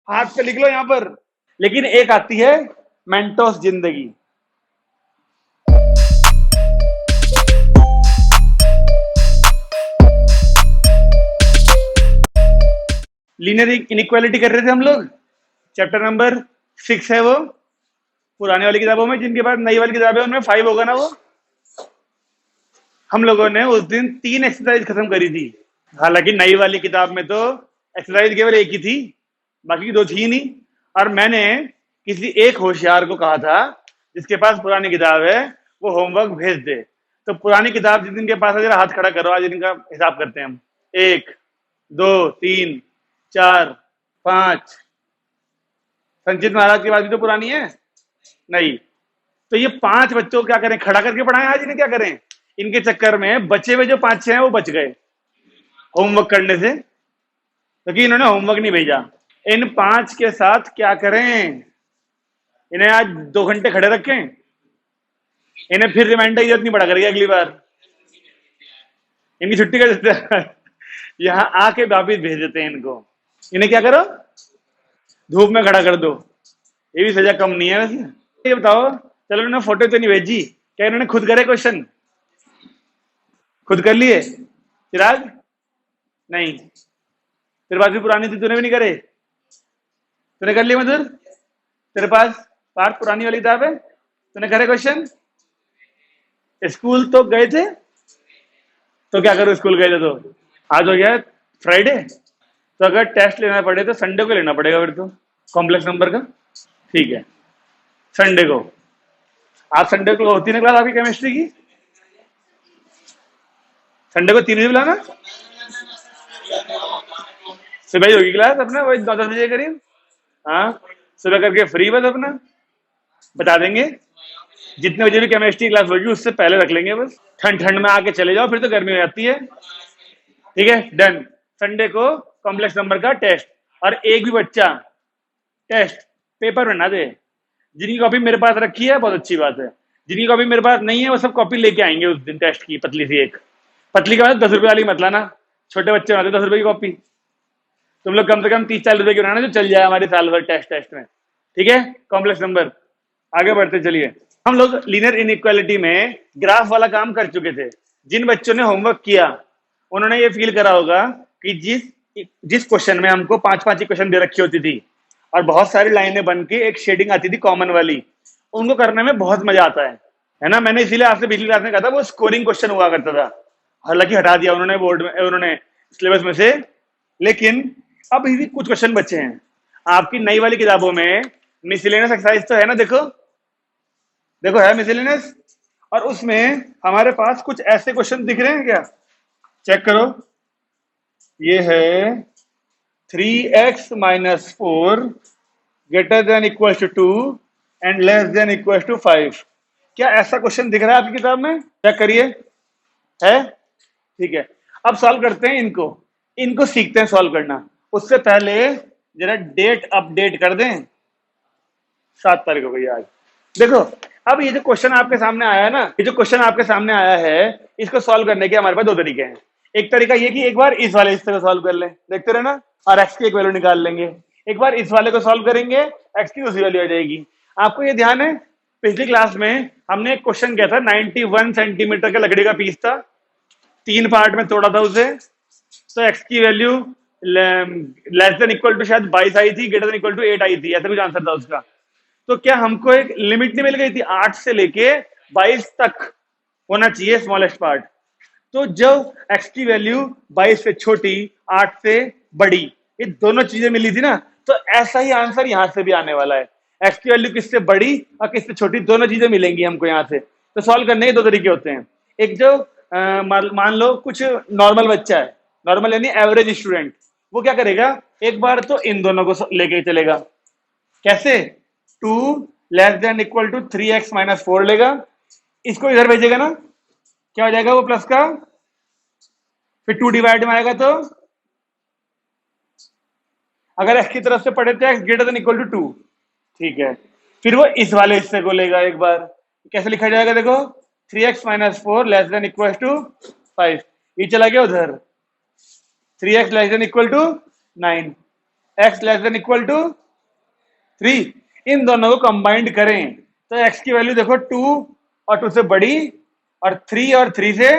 हाथ पे लिख लो यहां पर। लेकिन एक आती है मेंटोस जिंदगी। लीनियर इनइक्वालिटी कर रहे थे हम लोग। चैप्टर नंबर 6 है वो, पुराने वाली किताबों में। जिनके पास नई वाली किताबें उनमें 5 होगा ना वो। हम लोगों ने उस दिन 3 एक्सरसाइज खत्म करी थी। हालांकि नई वाली किताब में तो एक्सरसाइज केवल एक ही थी, बाकी 2 थी नहीं। और मैंने किसी एक होशियार को कहा था जिसके पास पुरानी किताब है वो होमवर्क भेज दे। तो पुरानी किताब जिस दिन के पास है जरा हाथ खड़ा करो, आज इनका हिसाब करते हैं हम। 1 2 3 4 5। संचित महाराज की बात भी तो पुरानी है। नहीं, तो ये 5 बच्चों को क्या करें, खड़ा करके पढ़ाएं आज इन्हें। क्या करें, इनके चक्कर में बचे हुए जो 5-6 हैं वो बच गए होमवर्क करने से, क्योंकि इन्होंने होमवर्क नहीं भेजा। इन 5 के साथ क्या करें, इन्हें आज 2 घंटे खड़े रखें। इन्हें फिर रिमाइंडर की जरूरत नहीं पड़ा करेगी अगली बार। इनकी छुट्टी कर देते हैं यहाँ आके वापिस भेज देते हैं इनको। इन्हें क्या करो, धूप में खड़ा कर दो। ये भी सजा कम नहीं है वैसे। ये बताओ, चलो इन्होंने फोटो तो नहीं भेजी, क्या इन्होंने खुद करे क्वेश्चन? खुद कर लिए चिराग? नहीं, तेरे पास भी पुरानी थी, तूने भी नहीं करे? तूने कर लिया मधुर? तेरे पास पार्थ पुरानी वाली किताब है, तूने करे क्वेश्चन? स्कूल तो गए थे, तो क्या करो, स्कूल गए थे तो? आज हो गया फ्राइडे, तो अगर टेस्ट लेना पड़े तो संडे को लेना पड़ेगा फिर तो, कॉम्प्लेक्स नंबर का। ठीक है, संडे को। आज संडे को होती ना क्लास आपकी केमिस्ट्री की? संडे को 3 बजे बुलाना, सुबह ही होगी क्लास अपना, वही 9-10 बजे करीब। हाँ, सुबह करके फ्री बस अपना बता देंगे। जितने बजे भी केमिस्ट्री क्लास होगी उससे पहले रख लेंगे बस। ठंड ठंड में आके चले जाओ, फिर तो गर्मी हो जाती है। ठीक है, डन। संडे को कॉम्प्लेक्स नंबर का टेस्ट, और एक भी बच्चा टेस्ट पेपर में ना दे। जिनकी कॉपी मेरे पास रखी है बहुत अच्छी बात है, जिनकी कॉपी मेरे पास नहीं है वो सब कॉपी लेके आएंगे उस दिन टेस्ट की, पतली सी एक। पतली का मतलब 10 रुपए वाली मत लाना, छोटे बच्चे बनाते 10 रुपए की कॉपी। तुम लोग कम से कम 30-40 रुपए की बनाना जो चल जाए हमारे साल भर टेस्ट में। ठीक है, कॉम्प्लेक्स नंबर। आगे बढ़ते चलिए। हम लोग लीनियर इनइक्वालिटी में ग्राफ वाला काम कर चुके थे। जिन बच्चों ने होमवर्क किया उन्होंने ये फील करा होगा कि जिस जिस क्वेश्चन में हमको 5-5 क्वेश्चन दे रखी होती थी और बहुत सारी लाइनें बन के एक शेडिंग आती थी कॉमन वाली, उनको करने में बहुत मजा आता है ना। मैंने इसीलिए आपसे पिछली क्लास में कहा था वो स्कोरिंग क्वेश्चन हुआ करता था, हालांकि हटा दिया उन्होंने बोर्ड में, उन्होंने सिलेबस में से। लेकिन अब भी कुछ क्वेश्चन बचे हैं आपकी नई वाली किताबों में। मिसलेनियस एक्सरसाइज तो है ना, देखो देखो है मिसलेनियस, और उसमें हमारे पास कुछ ऐसे क्वेश्चन दिख रहे हैं क्या, चेक करो। ये है 3x - 4 greater than equal to 2 and less than equal to 5। क्या ऐसा क्वेश्चन दिख रहा है आपकी किताब में? चेक करिए, है? ठीक है, अब सॉल्व करते हैं इनको। इनको सीखते हैं सॉल्व करना। उससे पहले जरा डेट अपडेट कर दें, 7 तारीख हो गई आज। देखो, अब ये जो क्वेश्चन आपके सामने आया है ना, ये जो क्वेश्चन आपके सामने आया है, इसको सॉल्व करने के हमारे पास 2 तरीके हैं। एक तरीका ये कि एक बार इस वाले हिस्से को सॉल्व कर लें, देखते रहे ना, और एक्स की एक वैल्यू निकाल लेंगे। एक बार इस वाले को सॉल्व करेंगे, एक्स की दूसरी वैल्यू आ जाएगी। आपको ये ध्यान है, पिछली क्लास में हमने एक क्वेश्चन किया था, 91 सेंटीमीटर का लकड़ी का पीस था, 3 पार्ट में तोड़ा था उसे, तो एक्स की value less than equal to शायद 22 आई थी, ग्रेटर देन इक्वल टू 8 आई थी, ऐसा कुछ आंसर था उसका। तो क्या हमको एक लिमिट नहीं मिल गई थी, 8 से लेके 22 तक होना चाहिए स्मॉलेस्ट पार्ट। तो जब x की वैल्यू 22 से छोटी, 8 से बड़ी, ये दोनों चीजें मिली थी ना, तो ऐसा ही आंसर यहां से भी आने वाला है। x की वैल्यू किससे बड़ी और किससे छोटी, दोनों चीजें मिलेंगी हमको यहां से। तो सॉल्व करने के 2 तरीके होते हैं। एक जो मान लो कुछ नॉर्मल बच्चा है, नॉर्मल यानी एवरेज स्टूडेंट, वो क्या करेगा, एक बार तो इन दोनों को लेके चलेगा। कैसे? 2 less than equal to 3x - 4 लेगा, इसको इधर भेजेगा ना, क्या हो जाएगा वो प्लस का, फिर 2 डिवाइड में आएगा, तो अगर x की तरफ से पढ़े तो x greater than equal to 2। ठीक है, फिर वो इस वाले हिस्से को लेगा एक बार। कैसे लिखा जाएगा, देखो, 3x - 4 less than equal to 5, ये चला गया उधर, 3x less than equal to 9। x less than equal to 3। इन दोनों को कंबाइंड करें तो x की वैल्यू देखो 2 और 2 से बड़ी और 3 और 3 से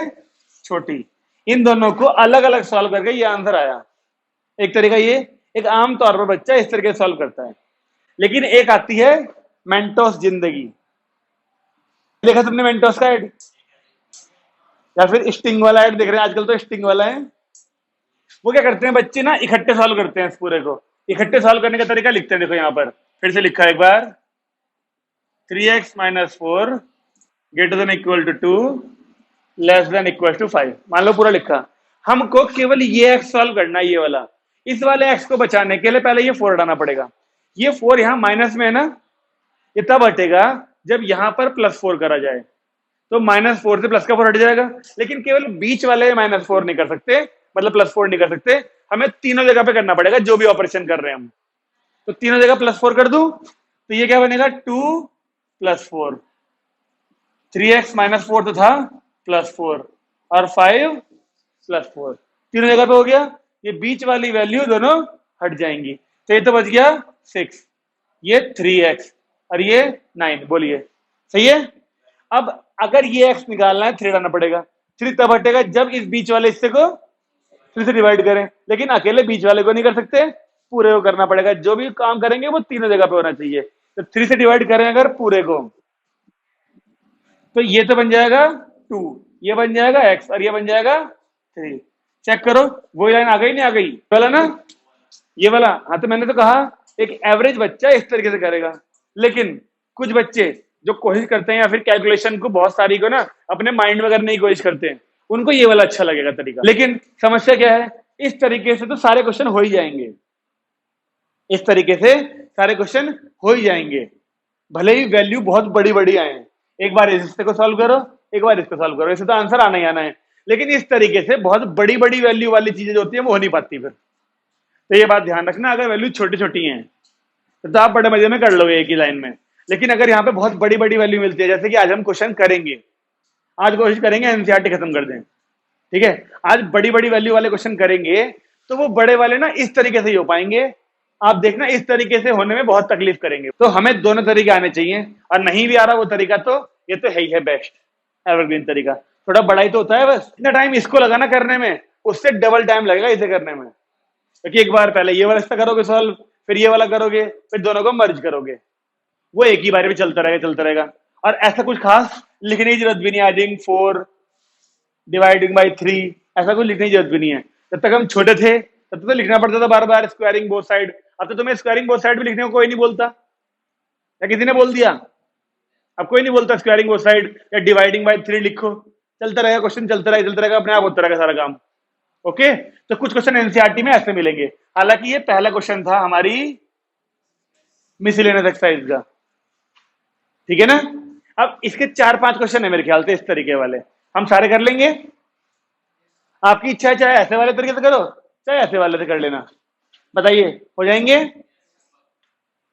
छोटी। इन दोनों को अलग अलग सॉल्व करके ये आंसर आया। एक तरीका ये, एक आम तौर पर बच्चा इस तरीके से सॉल्व करता है। लेकिन एक आती है मेंटोस जिंदगी। देखा तुमने मेंटोस का एड या फिर स्टिंग वाला एड देख रहे हैं आजकल? तो स्टिंग वाला है। वो क्या करते हैं बच्चे ना, इकट्ठे सॉल्व करते हैं इस पूरे को। इकट्ठे सॉल्व करने का तरीका लिखते हैं, देखो यहाँ पर फिर से लिखा है एक बार, 3x - 4 greater than equal to 2 less than equal to 5। मान लो पूरा लिखा। हमको केवल ये x सॉल्व करना है, ये वाला। इस वाले x को बचाने के लिए पहले ये 4 हटाना पड़ेगा। ये 4 यहाँ माइनस में है ना, ये तब हटेगा जब यहाँ पर +4 करा जाए। तो -4 से प्लस का 4 हट जाएगा। लेकिन केवल बीच वाले -4 नहीं कर सकते, मतलब +4 नहीं कर सकते। हमें तीनों जगह पे करना पड़ेगा जो भी ऑपरेशन कर रहे हैं हम। तो तीनों जगह +4 कर दूं तो ये क्या बनेगा, 2 + 4। 3x - 4 तो था +4 और 5 + 4, तीनों जगह पे हो गया। ये बीच वाली वैल्यू दोनों हट जाएंगी तो ये तो बच गया 6, ये 3x और ये 9। बोलिए सही है। अब अगर ये x निकालना है 3 हटाना पड़ेगा। 3 तब हटेगा जब इस बीच वाले हिस्से को 3 से डिवाइड करें। लेकिन अकेले बीच वाले को नहीं कर सकते, पूरे को करना पड़ेगा। जो भी काम करेंगे वो तीनों जगह पे होना चाहिए। तो 3 से डिवाइड करें अगर पूरे को, तो ये तो बन जाएगा 2, ये बन जाएगा x और ये बन जाएगा 3। चेक करो वो लाइन आ गई नहीं आ गई वाला ना, ये वाला। हाँ तो मैंने तो कहा एक एवरेज बच्चा इस तरीके से करेगा। लेकिन कुछ बच्चे जो कोशिश करते हैं या फिर कैलकुलेशन को बहुत सारी को ना अपने माइंड में करने की कोशिश करते हैं, उनको ये वाला अच्छा लगेगा तरीका। लेकिन समस्या क्या है, इस तरीके से तो सारे क्वेश्चन हो ही जाएंगे। इस तरीके से सारे क्वेश्चन हो ही जाएंगे, भले ही वैल्यू बहुत बड़ी बड़ी आए। एक बार इसको सॉल्व करो, एक बार इसको सॉल्व करो, ऐसे तो आंसर आना ही आना है। लेकिन इस तरीके से बहुत बड़ी बड़ी वैल्यू वाली चीजें जो होती है वो हो नहीं पाती फिर। तो ये बात ध्यान रखना, अगर वैल्यू छोटी छोटी हैं तो आप बड़े मजे में कर लोगे एक ही लाइन में। लेकिन अगर यहाँ पे बहुत बड़ी बड़ी वैल्यू मिलती है, जैसे कि आज हम क्वेश्चन करेंगे, आज कोशिश करेंगे एनसीईआरटी खत्म कर दें, ठीक है। आज बड़ी बड़ी वैल्यू वाले क्वेश्चन करेंगे तो वो बड़े वाले ना इस तरीके से ही हो पाएंगे। आप देखना इस तरीके से होने में बहुत तकलीफ करेंगे। तो हमें दोनों तरीके आने चाहिए, और नहीं भी आ रहा वो तरीका तो ये तो है ही है बेस्ट एवरग्रीन तरीका। थोड़ा बड़ा ही तो होता है, बस इतना टाइम इसको लगाना करने में, उससे डबल टाइम लगेगा इसे करने में। क्योंकि एक बार पहले ये वाला हिस्सा करोगे सॉल्व, फिर ये वाला करोगे, फिर दोनों को मर्ज करोगे। वो एक ही बारे में चलता रहेगा। और ऐसा कुछ खास लिखने की जरूरत भी नहीं, एडिंग 4 डिवाइडिंग बाई 3, ऐसा कुछ लिखने की जरूरत भी नहीं है। जब तक हम छोटे थे तब तक तो लिखना पड़ता था बार बार स्क्वायरिंग बोथ साइड। अब तो तुम्हें स्क्वायरिंग बोथ साइड भी लिखने को कोई नहीं बोलता, या किसी ने बोल दिया? अब कोई नहीं बोलता स्क्वायरिंग बोथ साइड या डिवाइडिंग बाई 3 लिखो। चलता रहेगा क्वेश्चन, चलता रहेगा, अपने आप होता रहेगा सारा काम। ओके, तो कुछ क्वेश्चन एनसीईआरटी में ऐसे मिलेंगे। हालांकि ये पहला क्वेश्चन था हमारी मिसलेनियस एक्सरसाइज का, ठीक है ना। अब इसके 4-5 क्वेश्चन है मेरे ख्याल से इस तरीके वाले, हम सारे कर लेंगे। आपकी इच्छा है चाहे ऐसे वाले तरीके से करो चाहे ऐसे वाले से कर लेना, बताइए हो जाएंगे?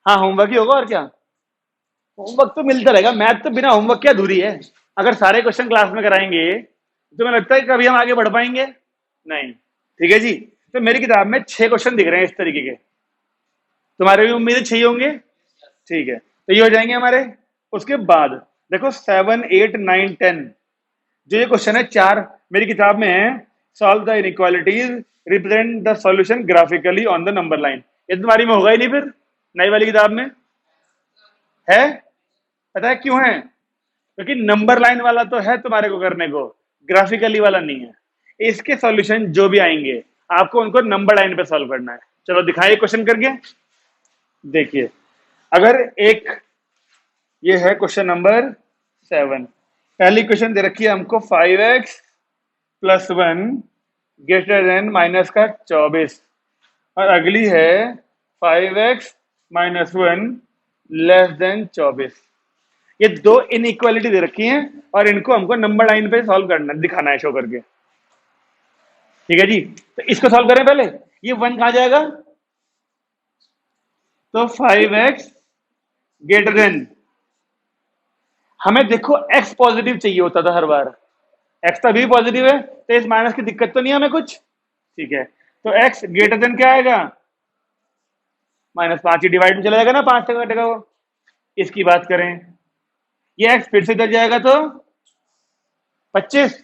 हाँ होमवर्क ही होगा और क्या, होमवर्क तो मिलता रहेगा। मैथ तो बिना होमवर्क के अधूरी है। अगर सारे क्वेश्चन क्लास में कराएंगे तो मैं लगता है कभी हम आगे बढ़ पाएंगे नहीं। ठीक है जी, तो मेरी किताब में 6 क्वेश्चन दिख रहे हैं इस तरीके के। तुम्हारे भी उम्मीद है 6 होंगे, ठीक है। तो ये हो जाएंगे हमारे। उसके बाद देखो 7, 8, 9, 10 जो ये क्वेश्चन है 4 मेरी किताब में है। Solve the inequalities, represent the solution graphically on the number line. ये तुम्हारी में होगा ही नहीं फिर, नई वाली किताब में है। पता है क्यों है? क्योंकि नंबर लाइन वाला तो है तुम्हारे को करने को, ग्राफिकली वाला नहीं है। इसके सॉल्यूशन जो भी आएंगे आपको उनको नंबर लाइन पे सॉल्व करना है। चलो दिखाइए क्वेश्चन करके। देखिए अगर एक ये है क्वेश्चन नंबर 7, पहली क्वेश्चन दे रखी है हमको 5x + 1 ग्रेटर देन माइनस का 24, और अगली है 5x - 1 लेस देन 24। ये दो इनइक्वालिटी दे रखी हैं और इनको हमको नंबर लाइन पे सॉल्व करना, दिखाना है शो करके। ठीक है जी, तो इसको सॉल्व करें पहले। ये 1 कहां जाएगा, तो 5x ग्रेटर देन, हमें देखो x पॉजिटिव चाहिए होता था हर बार, x तो अभी पॉजिटिव है तो इस माइनस की दिक्कत तो नहीं है हमें कुछ। ठीक है, तो x ग्रेटर देन क्या आएगा, -5 ही डिवाइड में चला जाएगा ना, 5 से कटेगा वो। इसकी बात करें, ये x फिर से इधर जाएगा तो 25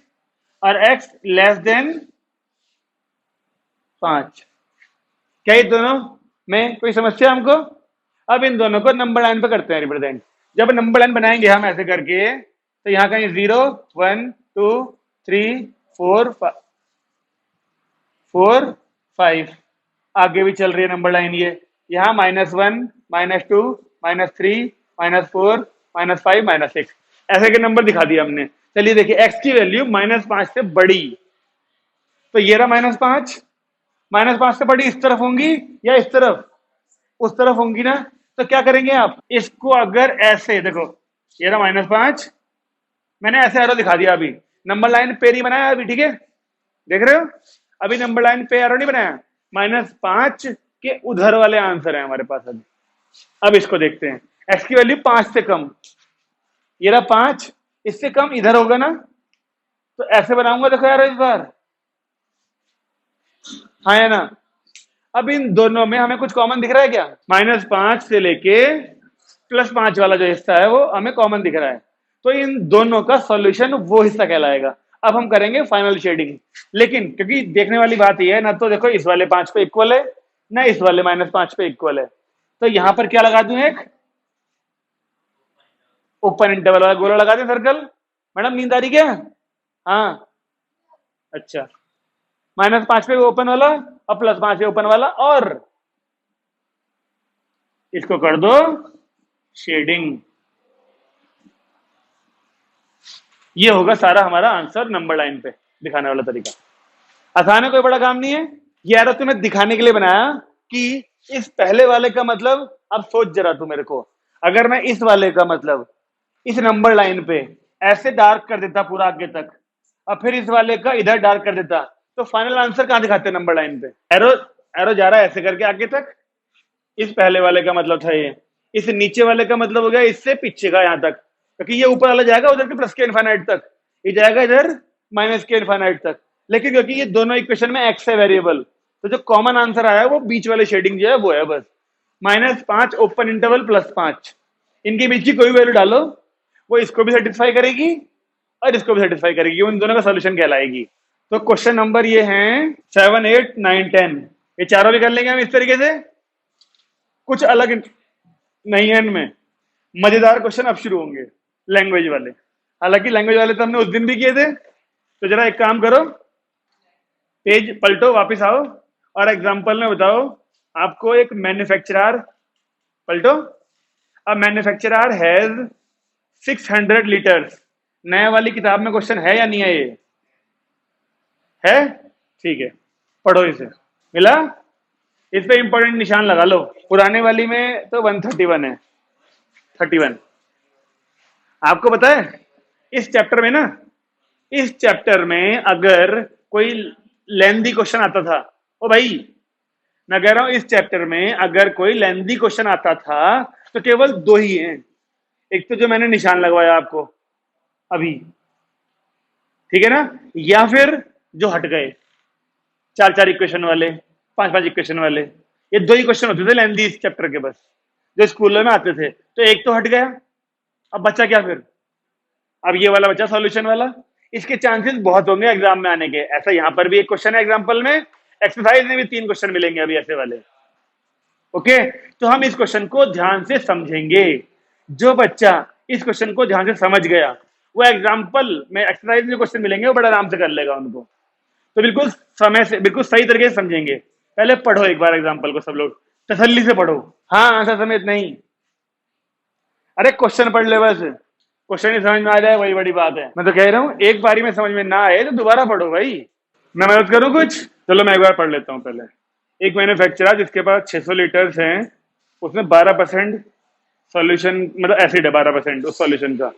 और x लेस देन 5। क्या ये दोनों में कोई समस्या हमको? अब इन दोनों को नंबर लाइन पे करते हैं रिप्रेजेंट। जब नंबर लाइन बनाएंगे हम ऐसे करके, तो यहाँ कहीं 0 1 2 3 4 5 आगे भी चल रही है नंबर लाइन। ये यहाँ -1 -2 -3 -4 -5 -6 ऐसे के नंबर दिखा दिए हमने। चलिए देखिए, x की वैल्यू -5 से बड़ी, तो ये रहा -5 से बड़ी इस तरफ होंगी या इस तरफ? उस तरफ होंगी ना। तो क्या करेंगे आप, इसको अगर ऐसे देखो, ये रहा -5, मैंने ऐसे एरो दिखा दिया, अभी नंबर लाइन पे नहीं बनाया अभी, ठीक है, देख रहे हो, अभी नंबर लाइन पे एरो नहीं बनाया। -5 के उधर वाले आंसर है हमारे पास अभी। अब इसको देखते हैं, x की वैल्यू 5 से कम, ये रहा 5, इससे कम इधर होगा ना, तो ऐसे बनाऊंगा, देखो यार इस बार, हाँ है ना। अब इन दोनों में हमें कुछ कॉमन दिख रहा है क्या? -5 से लेके +5 वाला जो हिस्सा है वो हमें कॉमन दिख रहा है, तो इन दोनों का सॉल्यूशन वो हिस्सा कहलाएगा। अब हम करेंगे फाइनल शेडिंग, लेकिन क्योंकि देखने वाली बात यह है ना, तो देखो इस वाले 5 पे इक्वल है ना, इस वाले -5 पे इक्वल है, तो यहां पर क्या लगा दूं, एक ओपन इंटरवल वाला गोला लगा दें, सर्कल। मैडम नींद आ रही क्या? हाँ, अच्छा, -5 पे ओपन वाला और +5 पे ओपन वाला, और इसको कर दो शेडिंग। ये होगा सारा हमारा आंसर नंबर लाइन पे दिखाने वाला तरीका। आसान है, कोई बड़ा काम नहीं है। ये एरो तुम्हें दिखाने के लिए बनाया कि इस पहले वाले का मतलब, अब सोच जरा तू मेरे को, अगर मैं इस वाले का मतलब इस नंबर लाइन पे ऐसे डार्क कर देता पूरा आगे तक, और फिर इस वाले का इधर डार्क कर देता, तो फाइनल आंसर कहां दिखाते नंबर लाइन पे? एरो एरो जा रहा है ऐसे करके आगे तक, इस पहले वाले का मतलब था ये, इस नीचे वाले का मतलब हो गया इससे पीछे का यहां तक, क्योंकि ये ऊपर वाला जाएगा उधर के प्लस के इनफाइनाइट तक, ये जाएगा इधर माइनस के इनफाइनाइट तक। लेकिन क्योंकि ये दोनों इक्वेशन में एक्स है वेरिएबल, तो जो कॉमन आंसर आया है वो बीच वाले शेडिंग जो है वो है बस -5 ओपन इंटरवल +5, इनके बीच की कोई वैल्यू डालो, वो इसको भी सेटिस्फाई करेगी और इसको भी सेटिस्फाई करेगी, उन दोनों का सोल्यूशन कहलाएगी। तो क्वेश्चन नंबर ये हैं 7 8 9 10, ये चारों भी कर लेंगे हम इस तरीके से, कुछ अलग नहीं है इनमें। मजेदार क्वेश्चन अब शुरू होंगे लैंग्वेज वाले, हालांकि लैंग्वेज वाले तो हमने उस दिन भी किए थे। तो जरा एक काम करो, पेज पलटो, वापस आओ और एग्जांपल में बताओ, आपको एक मैन्युफैक्चरर, पलटो, अ मैन्युफैक्चरर हैज 600 लीटर्स, नए वाली किताब में क्वेश्चन है या नहीं है? ये है, ठीक है, पढ़ो इसे, मिला? इस पे इंपॉर्टेंट निशान लगा लो, पुराने वाली में तो 131 है, 31। आपको पता है इस चैप्टर में ना, इस चैप्टर में अगर कोई लेंदी क्वेश्चन आता था, ओ भाई मैं कह रहा हूं इस चैप्टर में अगर कोई लेंदी क्वेश्चन आता था तो केवल दो ही हैं, एक तो जो मैंने निशान लगवाया आपको अभी, ठीक है ना, या फिर जो हट गए 4 इक्वेशन वाले, 5 इक्वेशन वाले, ये दो ही क्वेश्चन होते थे लेंदी इस चैप्टर के बस, जो स्कूलों में आते थे। तो एक तो हट गया, अब बच्चा क्या फिर? अब ये वाला बच्चा सॉल्यूशन वाला। इसके चांसेस बहुत होंगे एग्जाम में आने के, ऐसा यहां पर भी एक क्वेश्चन है एग्जाम्पल में, एक्सरसाइज में भी 3 क्वेश्चन मिलेंगे अभी ऐसे वाले। ओके, तो हम इस क्वेश्चन को ध्यान से समझेंगे। जो बच्चा इस क्वेश्चन को ध्यान से समझ गया, वो एग्जाम्पल में एक्सरसाइज में क्वेश्चन मिलेंगे वो बड़ा आराम से कर लेगा उनको। तो बिल्कुल समय से, बिल्कुल सही तरीके से समझेंगे। पहले पढ़ो एक बार एग्जाम्पल को, सब लोग तसल्ली से पढ़ो, हाँ आंसर समेत नहीं, अरे क्वेश्चन पढ़ ले बस, क्वेश्चन ही समझ में आ जाए वही बड़ी बात है। मैं तो कह रहा हूँ एक बारी में समझ में ना आए तो दोबारा पढ़ो भाई। मैं मदद करूँ कुछ? चलो मैं एक बार पढ़ लेता हूँ पहले। एक मैन्युफैक्चरर जिसके पास 600 लीटर्स हैं, उसमें 12% सॉल्यूशन, मतलब एसिड है 12% उस सॉल्यूशन का।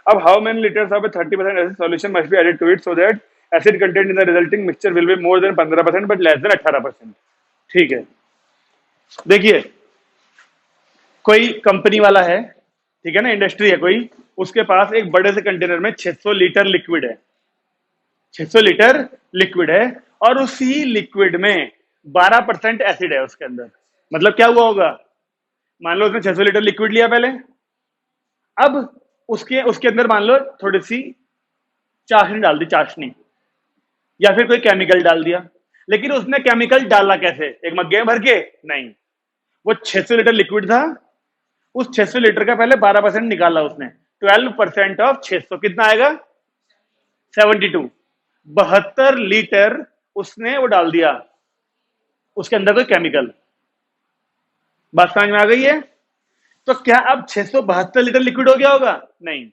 अब how many litres of 30% acid solution must be added to it so that acid content in the resulting mixture will be more than 15% but less than 18%। ठीक है, देखिए कोई कंपनी वाला है, ठीक है ना, इंडस्ट्री है कोई, उसके पास एक बड़े से कंटेनर में 600 लीटर लिक्विड है, 600 लीटर लिक्विड है, और उसी लिक्विड में 12% एसिड है उसके अंदर, मतलब क्या हुआ होगा, मान लो उसने 600 लीटर लिक्विड लिया पहले, अब उसके उसके अंदर मान लो थोड़ी सी चाशनी डाल दी, चाशनी, या फिर कोई केमिकल डाल दिया। लेकिन उसने केमिकल डाला कैसे, एक मग्गे में भर के नहीं, वो 600 लीटर लिक्विड था, उस 600 लीटर का पहले 12% निकाला उसने, 12% ऑफ 600 कितना आएगा, 72, 72 लीटर उसने वो डाल दिया उसके अंदर कोई केमिकल। बात समझ में आ गई है? तो क्या अब 672 लीटर लिक्विड हो गया होगा, नहीं,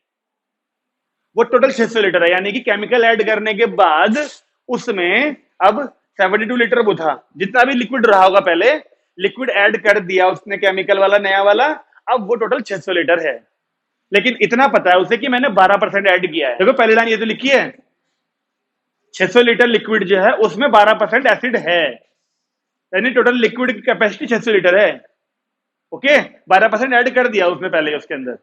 वो टोटल 600 लीटर है, यानी कि केमिकल ऐड करने के बाद उसमें अब 72 लीटर वो था, जितना भी लिक्विड रहा होगा पहले, लिक्विड ऐड कर दिया उसने केमिकल वाला नया वाला, अब वो टोटल 600 लीटर है। लेकिन इतना पता है उसे कि मैंने 12% ऐड किया है। देखो पहली लाइन ये तो लिखी है, 600 लीटर लिक्विड जो है उसमें 12% एसिड है, यानी टोटल लिक्विड की कैपेसिटी 600 लीटर है। ओके, 12% ऐड कर दिया उसने पहले उसके अंदर।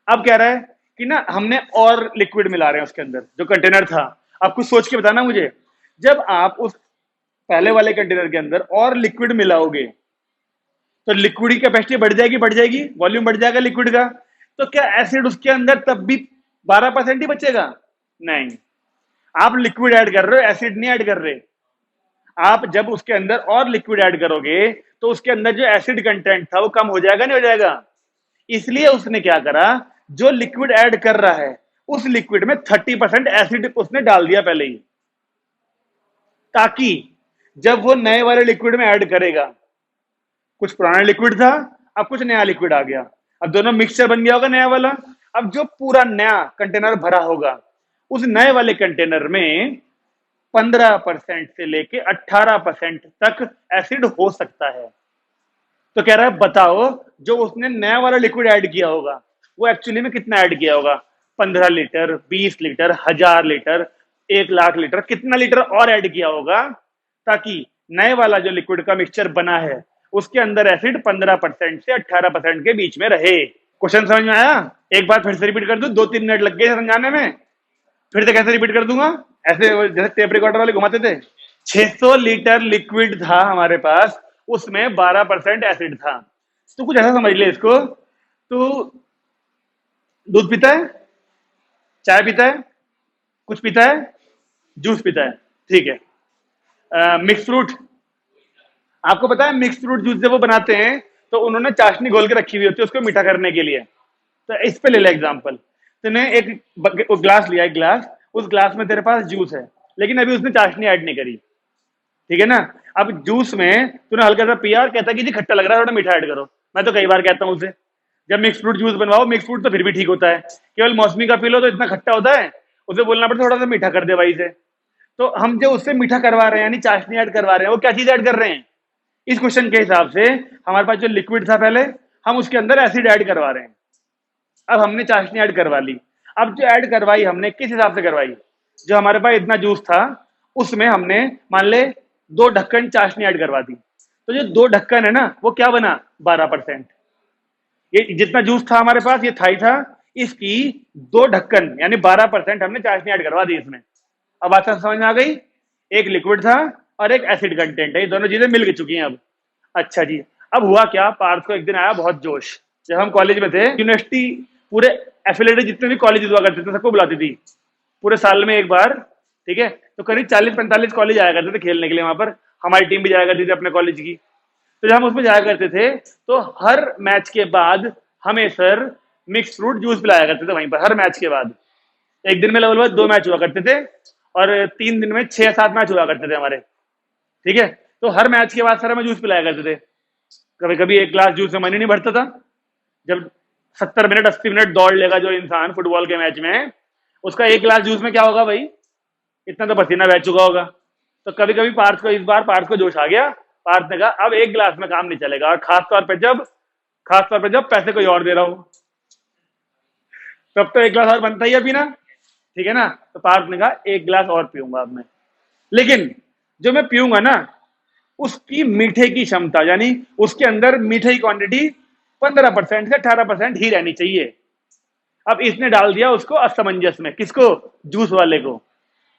अब कह रहा है कि ना हमने और लिक्विड मिला रहे हैं उसके अंदर, जो कंटेनर था। आप कुछ सोच के बताना मुझे, जब आप उस पहले वाले कंटेनर के अंदर और लिक्विड मिलाओगे तो लिक्विड की कैपेसिटी बढ़ जाएगी, वॉल्यूम बढ़ जाएगा लिक्विड का, तो क्या एसिड उसके अंदर तब भी 12% ही बचेगा, नहीं। आप लिक्विड ऐड कर रहे हो, एसिड नहीं ऐड कर रहे। आप जब उसके अंदर और लिक्विड ऐड करोगे तो उसके अंदर जो एसिड कंटेंट था वो कम हो जाएगा, नहीं हो जाएगा? इसलिए उसने क्या करा, जो लिक्विड ऐड कर रहा है उस लिक्विड में 30% एसिड उसने डाल दिया पहले ही, ताकि जब वो नए वाले लिक्विड में ऐड करेगा, कुछ पुराना लिक्विड था, अब कुछ नया लिक्विड आ गया, अब दोनों मिक्सचर बन गया होगा नया वाला। अब जो पूरा नया कंटेनर भरा होगा उस नए वाले कंटेनर में 15% से लेके 18% तक एसिड हो सकता है। तो कह रहा है बताओ जो उसने नया वाला लिक्विड ऐड किया होगा वो एक्चुअली में कितना ऐड किया होगा, 15 लीटर, 20 लीटर, 1000 लीटर, 1,00,000 लीटर, कितना लीटर और ऐड किया होगा, ताकि नए वाला जो लिक्विड का मिक्सचर बना है उसके अंदर एसिड 15% से 18% के बीच में रहे। क्वेश्चन समझ में आया? एक बार फिर से रिपीट कर दूं, 2-3 मिनट लग गए समझाने में, फिर से कैसे रिपीट कर दूंगा, ऐसे जैसे टेप रिकॉर्डर वाले घुमाते थे। 600 लीटर लिक्विड था हमारे पास, उसमें 12% एसिड था। तो कुछ ऐसा समझ ले इसको, तो दूध पीता है, चाय पीता है, कुछ पीता है, जूस पीता है, ठीक है। मिक्स फ्रूट, आपको पता है मिक्स फ्रूट जूस जब वो बनाते हैं तो उन्होंने चाशनी घोल के रखी हुई होती है उसको मीठा करने के लिए। तो इस पे ले ले एग्जांपल, तूने एक ग्लास लिया, एक ग्लास, उस ग्लास में तेरे पास जूस है, लेकिन अभी उसने चाशनी ऐड नहीं करी, ठीक है ना? अब जूस में तूने हल्का सा पिया और कहता कि जी खट्टा लग रहा है, थोड़ा मीठा ऐड करो। मैं तो कई बार कहता हूँ उसे, जब मिक्स फ्रूट जूस बनवाओ, मिक्स फ्रूट तो फिर भी ठीक होता है, केवल मौसमी का पी लो तो इतना खट्टा होता है, उसे बोलना पड़ता थोड़ा सा मीठा कर दे भाई से। तो हम जो उससे मीठा करवा रहे हैं यानी चाशनी ऐड करवा रहे हैं, वो क्या चीज ऐड कर रहे हैं? इस क्वेश्चन के हिसाब से हमारे पास जो लिक्विड था पहले, हम उसके अंदर एसिड ऐड करवा रहे हैं। अब हमने चाशनी ऐड करवा ली, अब जो ऐड करवाई हमने किस हिसाब से करवाई, जो हमारे पास इतना जूस था उसमें हमने मान ले 2 ढक्कन चाशनी ऐड करवा दी, तो जो 2 ढक्कन है ना वो क्या बना, 12%। ये जितना जूस था हमारे पास ये था ही था, इसकी 2 ढक्कन यानी 12% हमने चाशनी ऐड करवा दी इसमें। अब बात समझ में आ गई, एक लिक्विड था और एक एसिड कंटेंट है, ये दोनों चीजें मिल चुकी हैं अब। अच्छा जी, अब हुआ क्या, पार्थ को एक दिन आया बहुत जोश। जब हम कॉलेज में थे, यूनिवर्सिटी पूरे एफिलेटेड जितने भी कॉलेज हुआ करते थे सबको बुलाती थी पूरे साल में एक बार, ठीक है? तो करीब 40-45 कॉलेज आया करते थे खेलने के लिए, वहां पर हमारी टीम भी जाया करती थी अपने कॉलेज की। तो जब हम उसमें जाया करते थे तो हर मैच के बाद हमें सर मिक्स फ्रूट जूस पिलाया करते थे वहीं पर, हर मैच के बाद। एक दिन में लगभग 2 मैच हुआ करते थे और 3 दिन में 6-7 मैच हुआ करते थे हमारे, ठीक है? तो हर मैच के बाद सर हमें जूस पिलाया करते थे। कभी कभी एक ग्लास जूस में मन ही नहीं भरता था। जब 70 मिनट 80 मिनट दौड़ लेगा जो इंसान फुटबॉल के मैच में, उसका एक गिलास जूस में क्या होगा भाई, इतना तो पसीना बह चुका होगा। तो कभी कभी पार्थ को, इस बार पार्थ को जोश आ गया, पार्थ ने कहा अब एक गिलास में काम नहीं चलेगा, और खास तौर पे जब पैसे कोई और दे रहा हो तब तो एक गिलास और बनता ही है पीना, ठीक है ना? तो पार्थ ने कहा एक गिलास और पीऊंगा अब मैं, लेकिन जो मैं पीऊंगा ना उसकी मीठे की क्षमता यानी उसके अंदर मीठे की क्वांटिटी 15% से 18% ही रहनी चाहिए। अब इसने डाल दिया उसको असमंजस में, किसको, जूस वाले को,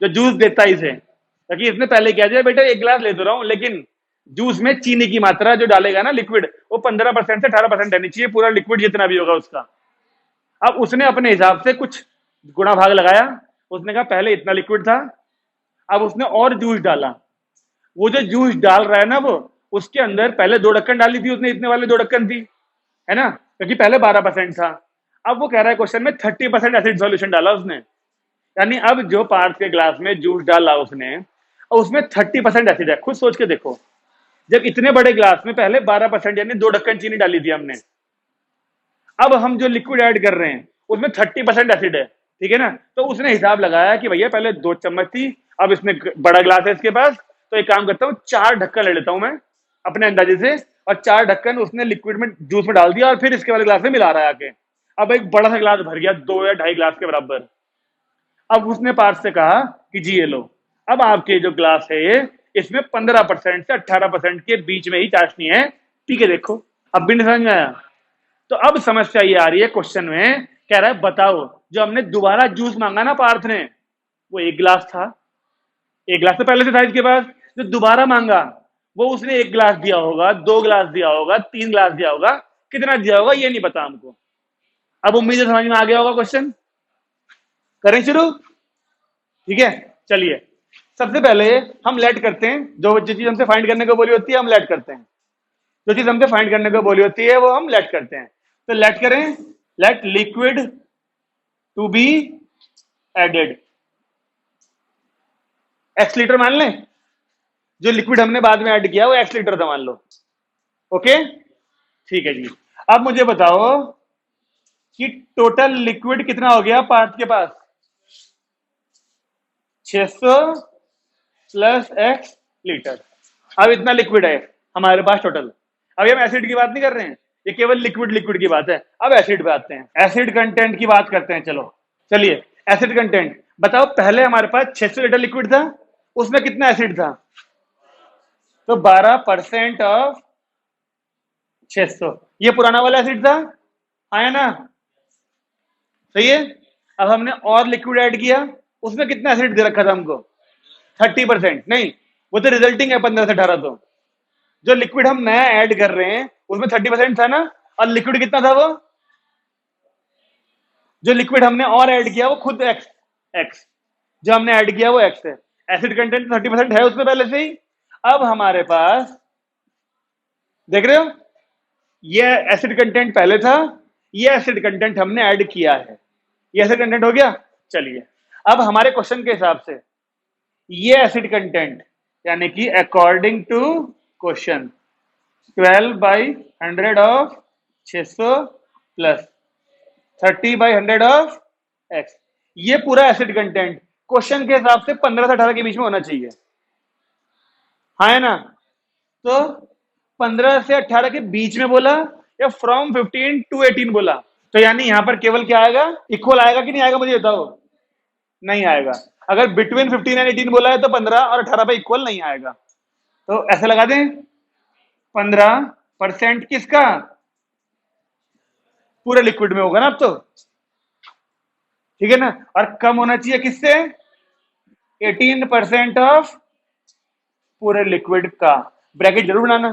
जो जूस देता ही इसे, ताकि इसने पहले क्या दिया, बेटा एक गिलास ले तो रहा हूं लेकिन जूस में चीनी की मात्रा जो डालेगा ना लिक्विड, वो 15% से 18% रहनी चाहिए, पूरा लिक्विड जितना भी होगा उसका। अब उसने अपने हिसाब से कुछ गुणा भाग लगाया, उसने कहा पहले इतना लिक्विड था, अब उसने और जूस डाला। वो जो जूस डाल रहा है ना, वो उसके अंदर पहले 2 ढक्कन डाली थी उसने, इतने वाले 2 ढक्कन थी, है ना, क्योंकि पहले 12% था। अब वो कह रहा है क्वेश्चन में 30% एसिड सॉल्यूशन डाला उसने, यानी अब जो पार्थ के ग्लास में जूस डाला उसने, और उसमें 30% एसिड है। खुद सोच के देखो, जब इतने बड़े ग्लास में पहले 12% यानी 2 ढक्कन चीनी डाली थी हमने, अब हम जो लिक्विड ऐड कर रहे हैं उसमें 30% एसिड है, ठीक है ना। तो उसने हिसाब लगाया कि भैया पहले 2 चम्मच थी, अब इसमें बड़ा ग्लास है इसके पास, तो एक काम करता हूँ 4 ढक्कन ले लेता हूं मैं अपने अंदाजे से, और 4 ढक्कन उसने लिक्विड में जूस में डाल दिया और फिर इसके वाले ग्लास में मिला रहा है आके। अब एक बड़ा सा ग्लास भर गया, 2 या 2.5 ग्लास के बराबर। अब उसने पार्थ से कहा कि जी ये लो, अब आपके जो ग्लास है ये, इसमें 15% से 18% के बीच में ही चाशनी है, पी के देखो। अब भी नहीं समझ में आया? तो अब समस्या ये आ रही है क्वेश्चन में, कह रहा है बताओ जो हमने दोबारा जूस मांगा ना पार्थ ने, वो 1 गिलास था, 1 गिलास तो पहले से था इसके पास, जो दोबारा मांगा वो उसने 1 गिलास दिया होगा, 2 गिलास दिया होगा, 3 गिलास दिया होगा, कितना दिया होगा ये नहीं पता हमको। अब उम्मीद है समझ में आ गया होगा क्वेश्चन। करें शुरू? ठीक है, चलिए सबसे पहले हम लेट करते हैं, जो चीज हमसे फाइंड करने को बोली होती है हम लेट करते हैं, जो चीज हमसे फाइंड करने को बोली होती है वो हम लेट करते हैं। तो लेट करें, let liquid to be added, x litre मान लें, जो लिक्विड हमने बाद में ऐड किया वो एक्स लीटर था मान लो। ओके ठीक है जी। अब मुझे बताओ कि टोटल लिक्विड कितना हो गया पार्थ के पास, 600 प्लस एक्स लीटर। अब इतना लिक्विड है हमारे पास टोटल। अभी हम एसिड की बात नहीं कर रहे हैं, ये केवल लिक्विड लिक्विड की बात है। अब एसिड पे आते हैं, एसिड कंटेंट की बात करते हैं। चलो चलिए एसिड कंटेंट बताओ, पहले हमारे पास 600 लीटर लिक्विड था, उसमें कितना एसिड था, तो 12% ऑफ 600, ये पुराना वाला एसिड था, आया ना, सही है। अब हमने और लिक्विड ऐड किया, उसमें कितना एसिड दे रखा था हमको, 30%, नहीं वो तो रिजल्टिंग है 15 से 18। तो जो लिक्विड हम नया ऐड कर रहे हैं उसमें 30% था ना, और लिक्विड कितना था, वो जो लिक्विड हमने और ऐड किया वो खुद एक्स, एक्स जो हमने ऐड किया वो एक्स है। एसिड कंटेंट 30% है उसमें पहले से ही। अब हमारे पास देख रहे हो, ये एसिड कंटेंट पहले था, ये एसिड कंटेंट हमने ऐड किया है, ये एसिड कंटेंट हो गया। चलिए अब हमारे क्वेश्चन के हिसाब से ये एसिड कंटेंट, यानी कि according to question 12/100 of 600 plus 30/100 of x, ये पूरा एसिड कंटेंट क्वेश्चन के हिसाब से 15 से 18 के बीच में होना चाहिए, हाँ है ना। तो 15 से 18 के बीच में बोला या फ्रॉम 15 to 18 बोला, तो यानी यहां पर केवल क्या आएगा, इक्वल आएगा कि नहीं आएगा मुझे बताओ, नहीं आएगा। अगर बिटवीन 15 एंड 18 बोला है तो 15 और 18 पे इक्वल नहीं आएगा। तो ऐसे लगा दें, 15% किसका, पूरे लिक्विड में होगा ना अब तो, ठीक है ना, और कम होना चाहिए किससे, 18% ऑफ पूरे लिक्विड का। ब्रैकेट जरूर बनाना,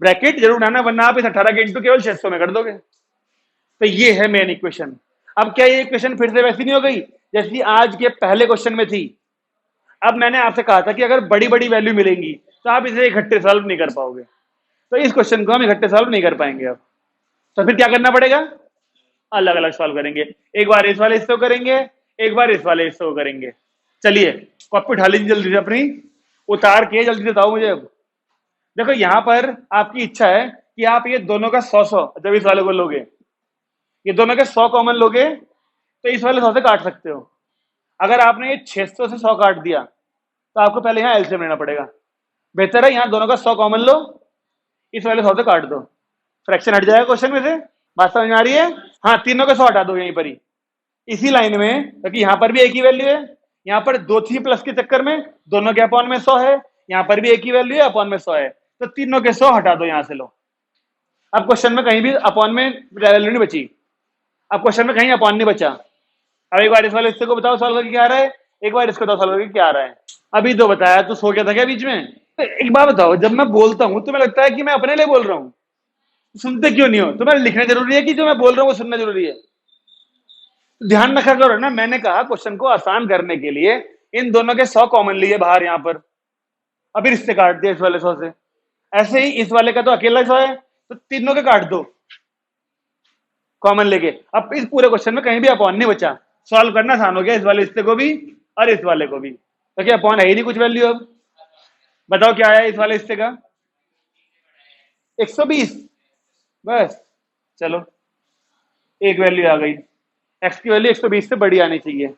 ब्रैकेट जरूर बनाना, वरना आप इस 18 के इंटू केवल 600 में कर दोगे। तो ये है मेन इक्वेशन। अब क्या ये इक्वेशन फिर से वैसी नहीं हो गई जैसी आज के पहले क्वेश्चन में थी। अब मैंने आपसे कहा था कि अगर बड़ी बड़ी वैल्यू मिलेंगी तो आप इसे इकट्ठे सॉल्व नहीं कर पाओगे, तो इस क्वेश्चन को हम इकट्ठे सॉल्व नहीं कर पाएंगे। अब तो फिर क्या करना पड़ेगा, अलग अलग सॉल्व करेंगे, एक बार इस वाले हिस्से को करेंगे, एक बार इस वाले हिस्से को करेंगे। चलिए कॉपी उठा लीजिए जल्दी से अपनी, उतार के जल्दी से बताओ मुझे। अब देखो यहां पर आपकी इच्छा है कि आप ये दोनों का 100 जब इस वाले को लोगे, ये दोनों के 100 कॉमन लोगे तो इस वाले 100 से काट सकते हो। अगर आपने ये 600 से 100 काट दिया तो आपको पहले यहाँ एलसीएम लेना पड़ेगा। बेहतर है यहाँ दोनों का 100 कॉमन लो, इस वाले 100 से काट दो, फ्रैक्शन हट जाएगा क्वेश्चन में से। बात समझ में आ रही है? हाँ तीनों के 100 हटा दो यहीं पर ही, इसी लाइन में, क्योंकि यहाँ पर भी एक ही वैल्यू है, यहाँ पर 2 थी प्लस के चक्कर में दोनों के अपॉन में 100 है, यहाँ पर भी एक ही वैल्यू है अपॉन में 100 है, तो तीनों के 100 हटा दो यहाँ से लो। अब क्वेश्चन में कहीं भी अपॉन में वैल्यू नहीं बची, अब क्वेश्चन में कहीं अपॉन नहीं बचा। अब एक बार इस वाले हिस्से को बताओ सॉल्व करके क्या आ रहा है, एक बार इसको बताओ सॉल्व करके क्या आ रहा है। अभी तो बताया तो सो गया था क्या बीच में, एक बात बताओ, जब मैं बोलता हूं तुम्हें लगता है कि मैं अपने लिए बोल रहा हूं? सुनते क्यों नहीं हो? तुम्हें लिखना जरूरी है कि जो मैं बोल रहा हूँ वो सुनना जरूरी है? तो ध्यान रखा करो ना, मैंने कहा क्वेश्चन को आसान करने के लिए इन दोनों के 100 कॉमन लिए बाहर यहां पर, अभी रिश्ते काट दिए इस वाले 100 से। ऐसे ही इस वाले का तो अकेला 100 है, तो तीनों के काट दो कॉमन लेके। अब इस पूरे क्वेश्चन में कहीं भी अपॉन नहीं बचा। सॉल्व करना आसान हो गया, इस वाले रिश्ते को भी और इस वाले को भी, तो क्या अपॉन है ही नहीं कुछ वैल्यू। अब बताओ क्या आया इस वाले हिस्से का? 120। बस, चलो एक वैल्यू आ गई। एक्स की वैल्यू 120 से बड़ी आनी चाहिए।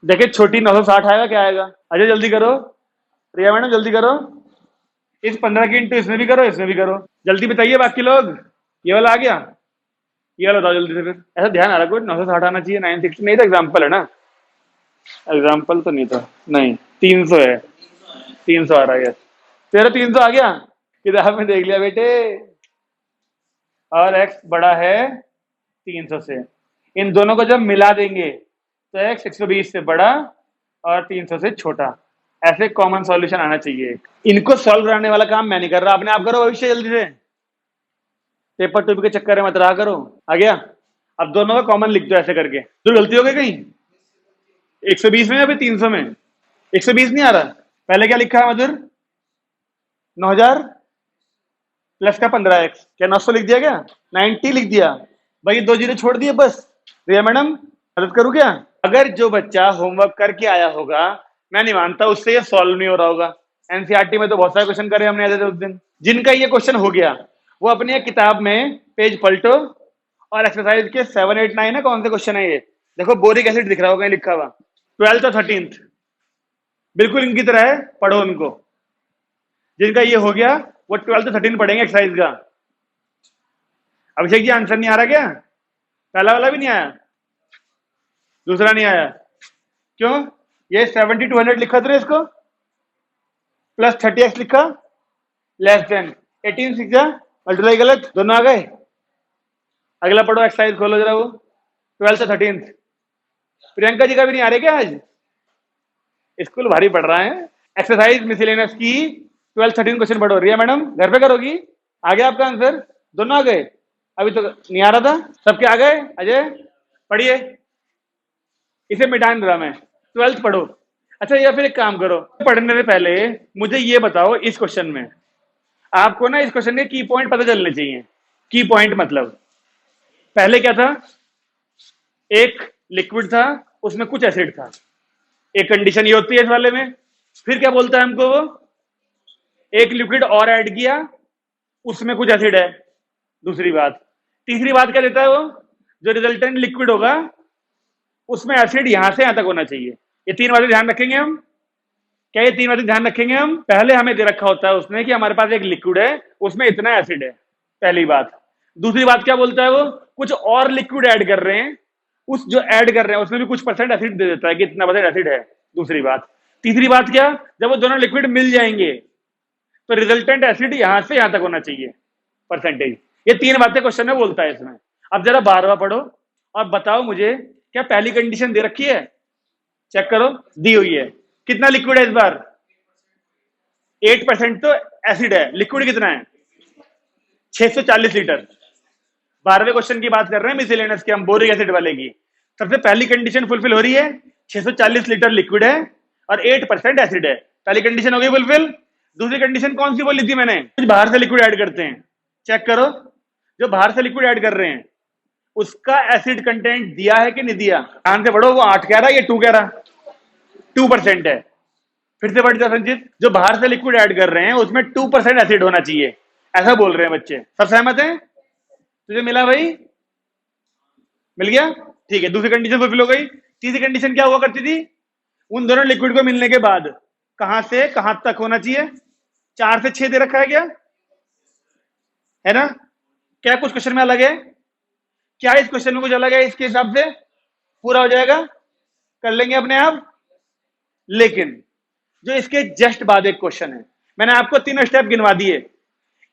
देखिए छोटी 960 आएगा, क्या आएगा? अजय जल्दी करो, रिया मैडम जल्दी करो, इस 15 की इंटू इसमें भी करो, इसमें भी करो, जल्दी बताइए बाकी लोग। ये वाला आ गया, ये वाला बताओ जल्दी से। फिर ऐसा ध्यान आ रहा कोई 960 आना चाहिए, 960 नहीं था, एग्जाम्पल है ना, एग्जाम्पल तो नहीं था, नहीं 300 है, 300 आ रहा है। तेरा 300 आ गया, किताब में देख लिया बेटे। और एक्स बड़ा है 300 से, इन दोनों को जब मिला देंगे तो एक्स 120 से बड़ा और 300 से छोटा। ऐसे कॉमन सॉल्यूशन आना चाहिए। इनको सॉल्व कराने वाला काम मैं नहीं कर रहा, अपने आप करो भविष्य जल्दी से, पेपर टूप के चक्कर में मत रहा करो। आ गया? अब दोनों का कॉमन लिख दो ऐसे करके। तो गलती हो गई कहीं? 120 में या फिर 300 में? 120 नहीं आ रहा? पहले क्या लिखा है मधुर? 9000 प्लस का 15x, क्या 900 लिख दिया? क्या 90 लिख दिया? भाई 2 जीरो छोड़ दिए बस। रिया मैडम मदद करूं क्या? अगर जो बच्चा होमवर्क करके आया होगा, मैं नहीं मानता उससे ये सॉल्व नहीं हो रहा होगा। एनसीईआरटी में तो बहुत सारे क्वेश्चन करे हमने ऐसे उस दिन। जिनका ये क्वेश्चन हो गया वो अपनी एक किताब में पेज पलटो और एक्सरसाइज के 7, 8, 9 है, कौन से क्वेश्चन है ये देखो। बोरिक एसिड दिख रहा होगा लिखा हुआ, 12th और 13th, बिल्कुल इनकी तरह है, पढ़ो उनको। जिनका ये हो गया वो 12 और 13 पढ़ेंगे एक्सरसाइज का। अभिषेक जी आंसर नहीं आ रहा क्या? पहला वाला भी नहीं आया, दूसरा नहीं आया, क्यों? ये 70 200 लिखा था इसको, प्लस 30x लिखा, लेस देन 18 सीख जा, मल्टीप्लाई गलत, दोनों आ गए। अगला पढ़ो, एक्सरसाइज खोलो जरा वो 12th और 13th। प्रियंका जी का भी नहीं आ रहे क्या आज? स्कूल भारी पढ़ रहा है। एक्सरसाइज मिसलेनियस की 12 13 क्वेश्चन पढ़ो। रिया मैडम घर पे करोगी? आ गया आपका आंसर? दोनों आ गए? अभी तो नहीं आ रहा था, सबके आ गए। अजय पढ़िए, इसे मिटान रहा मैं, 12th पढ़ो। अच्छा या फिर एक काम करो, पढ़ने से पहले मुझे ये बताओ, इस क्वेश्चन में आपको ना इस क्वेश्चन के की पॉइंट पता चलने चाहिए। की पॉइंट मतलब पहले क्या था? एक लिक्विड था, उसमें कुछ एसिड था, एक कंडीशन ये होती है इस वाले में। फिर क्या बोलता है हमको वो? एक लिक्विड और ऐड किया, उसमें कुछ एसिड है, दूसरी बात। तीसरी बात क्या देता है वो? जो रिजल्टेंट लिक्विड होगा उसमें एसिड यहां से यहां तक होना चाहिए। ये 3 बातें ध्यान रखेंगे हम। क्या ये 3 बातें ध्यान रखेंगे हम? पहले हमें दे रखा होता है उसने कि हमारे पास एक लिक्विड है, उसमें इतना एसिड है, पहली बात। दूसरी बात क्या बोलता है वो? कुछ और लिक्विड ऐड कर रहे हैं, उस जो ऐड कर रहे हैं उसमें भी कुछ परसेंट एसिड दे देता है कि इतना परसेंट एसिड है, दूसरी बात। तीसरी बात क्या? जब वो दोनों लिक्विड मिल जाएंगे तो रिजल्टेंट एसिड यहां से यहां तक होना चाहिए, परसेंटेज। ये 3 बातें क्वेश्चन में बोलता है इसमें। अब जरा 12वां पढ़ो और बताओ मुझे, क्या पहली कंडीशन दे रखी है? चेक करो, दी हुई है। कितना लिक्विड है इस बार? 8% तो एसिड है, लिक्विड कितना है? 640 लीटर। 12वें क्वेश्चन की बात कर रहे हैं मिसलेनियस के हम, बोरिक एसिड वाले की। सबसे पहली कंडीशन फुलफिल हो रही है, 640 लीटर लिक्विड है और 8% एसिड है, पहली कंडीशन हो गई फुलफिल। दूसरी कंडीशन कौन सी बोली थी मैंने? कुछ बाहर से लिक्विड ऐड करते हैं, चेक करो, जो बाहर से लिक्विड ऐड कर रहे हैं उसका एसिड कंटेंट दिया है कि नहीं दिया? ध्यान से पढ़ो, वो 8 कह रहा है, ये 2 कह रहा, 2% है। फिर से बढ़ जाओ संजीत, जो बाहर से लिक्विड ऐड कर रहे हैं उसमें 2% एसिड होना चाहिए, ऐसा बोल रहे हैं बच्चे। सब सहमत हैं? तुझे मिला भाई? मिल गया? ठीक है, दूसरी कंडीशन फुलफिल हो गई। तीसरी कंडीशन क्या हुआ करती थी? उन दोनों लिक्विड को मिलने के बाद कहां से कहां तक होना चाहिए? 4 से 6 दे रखा है क्या? है ना? क्या कुछ क्वेश्चन में अलग है? क्या इस क्वेश्चन में कुछ अलग है? इसके हिसाब से पूरा हो जाएगा, कर लेंगे अपने आप। लेकिन जो इसके जस्ट बाद एक क्वेश्चन है, मैंने आपको 3 स्टेप गिनवा दिए,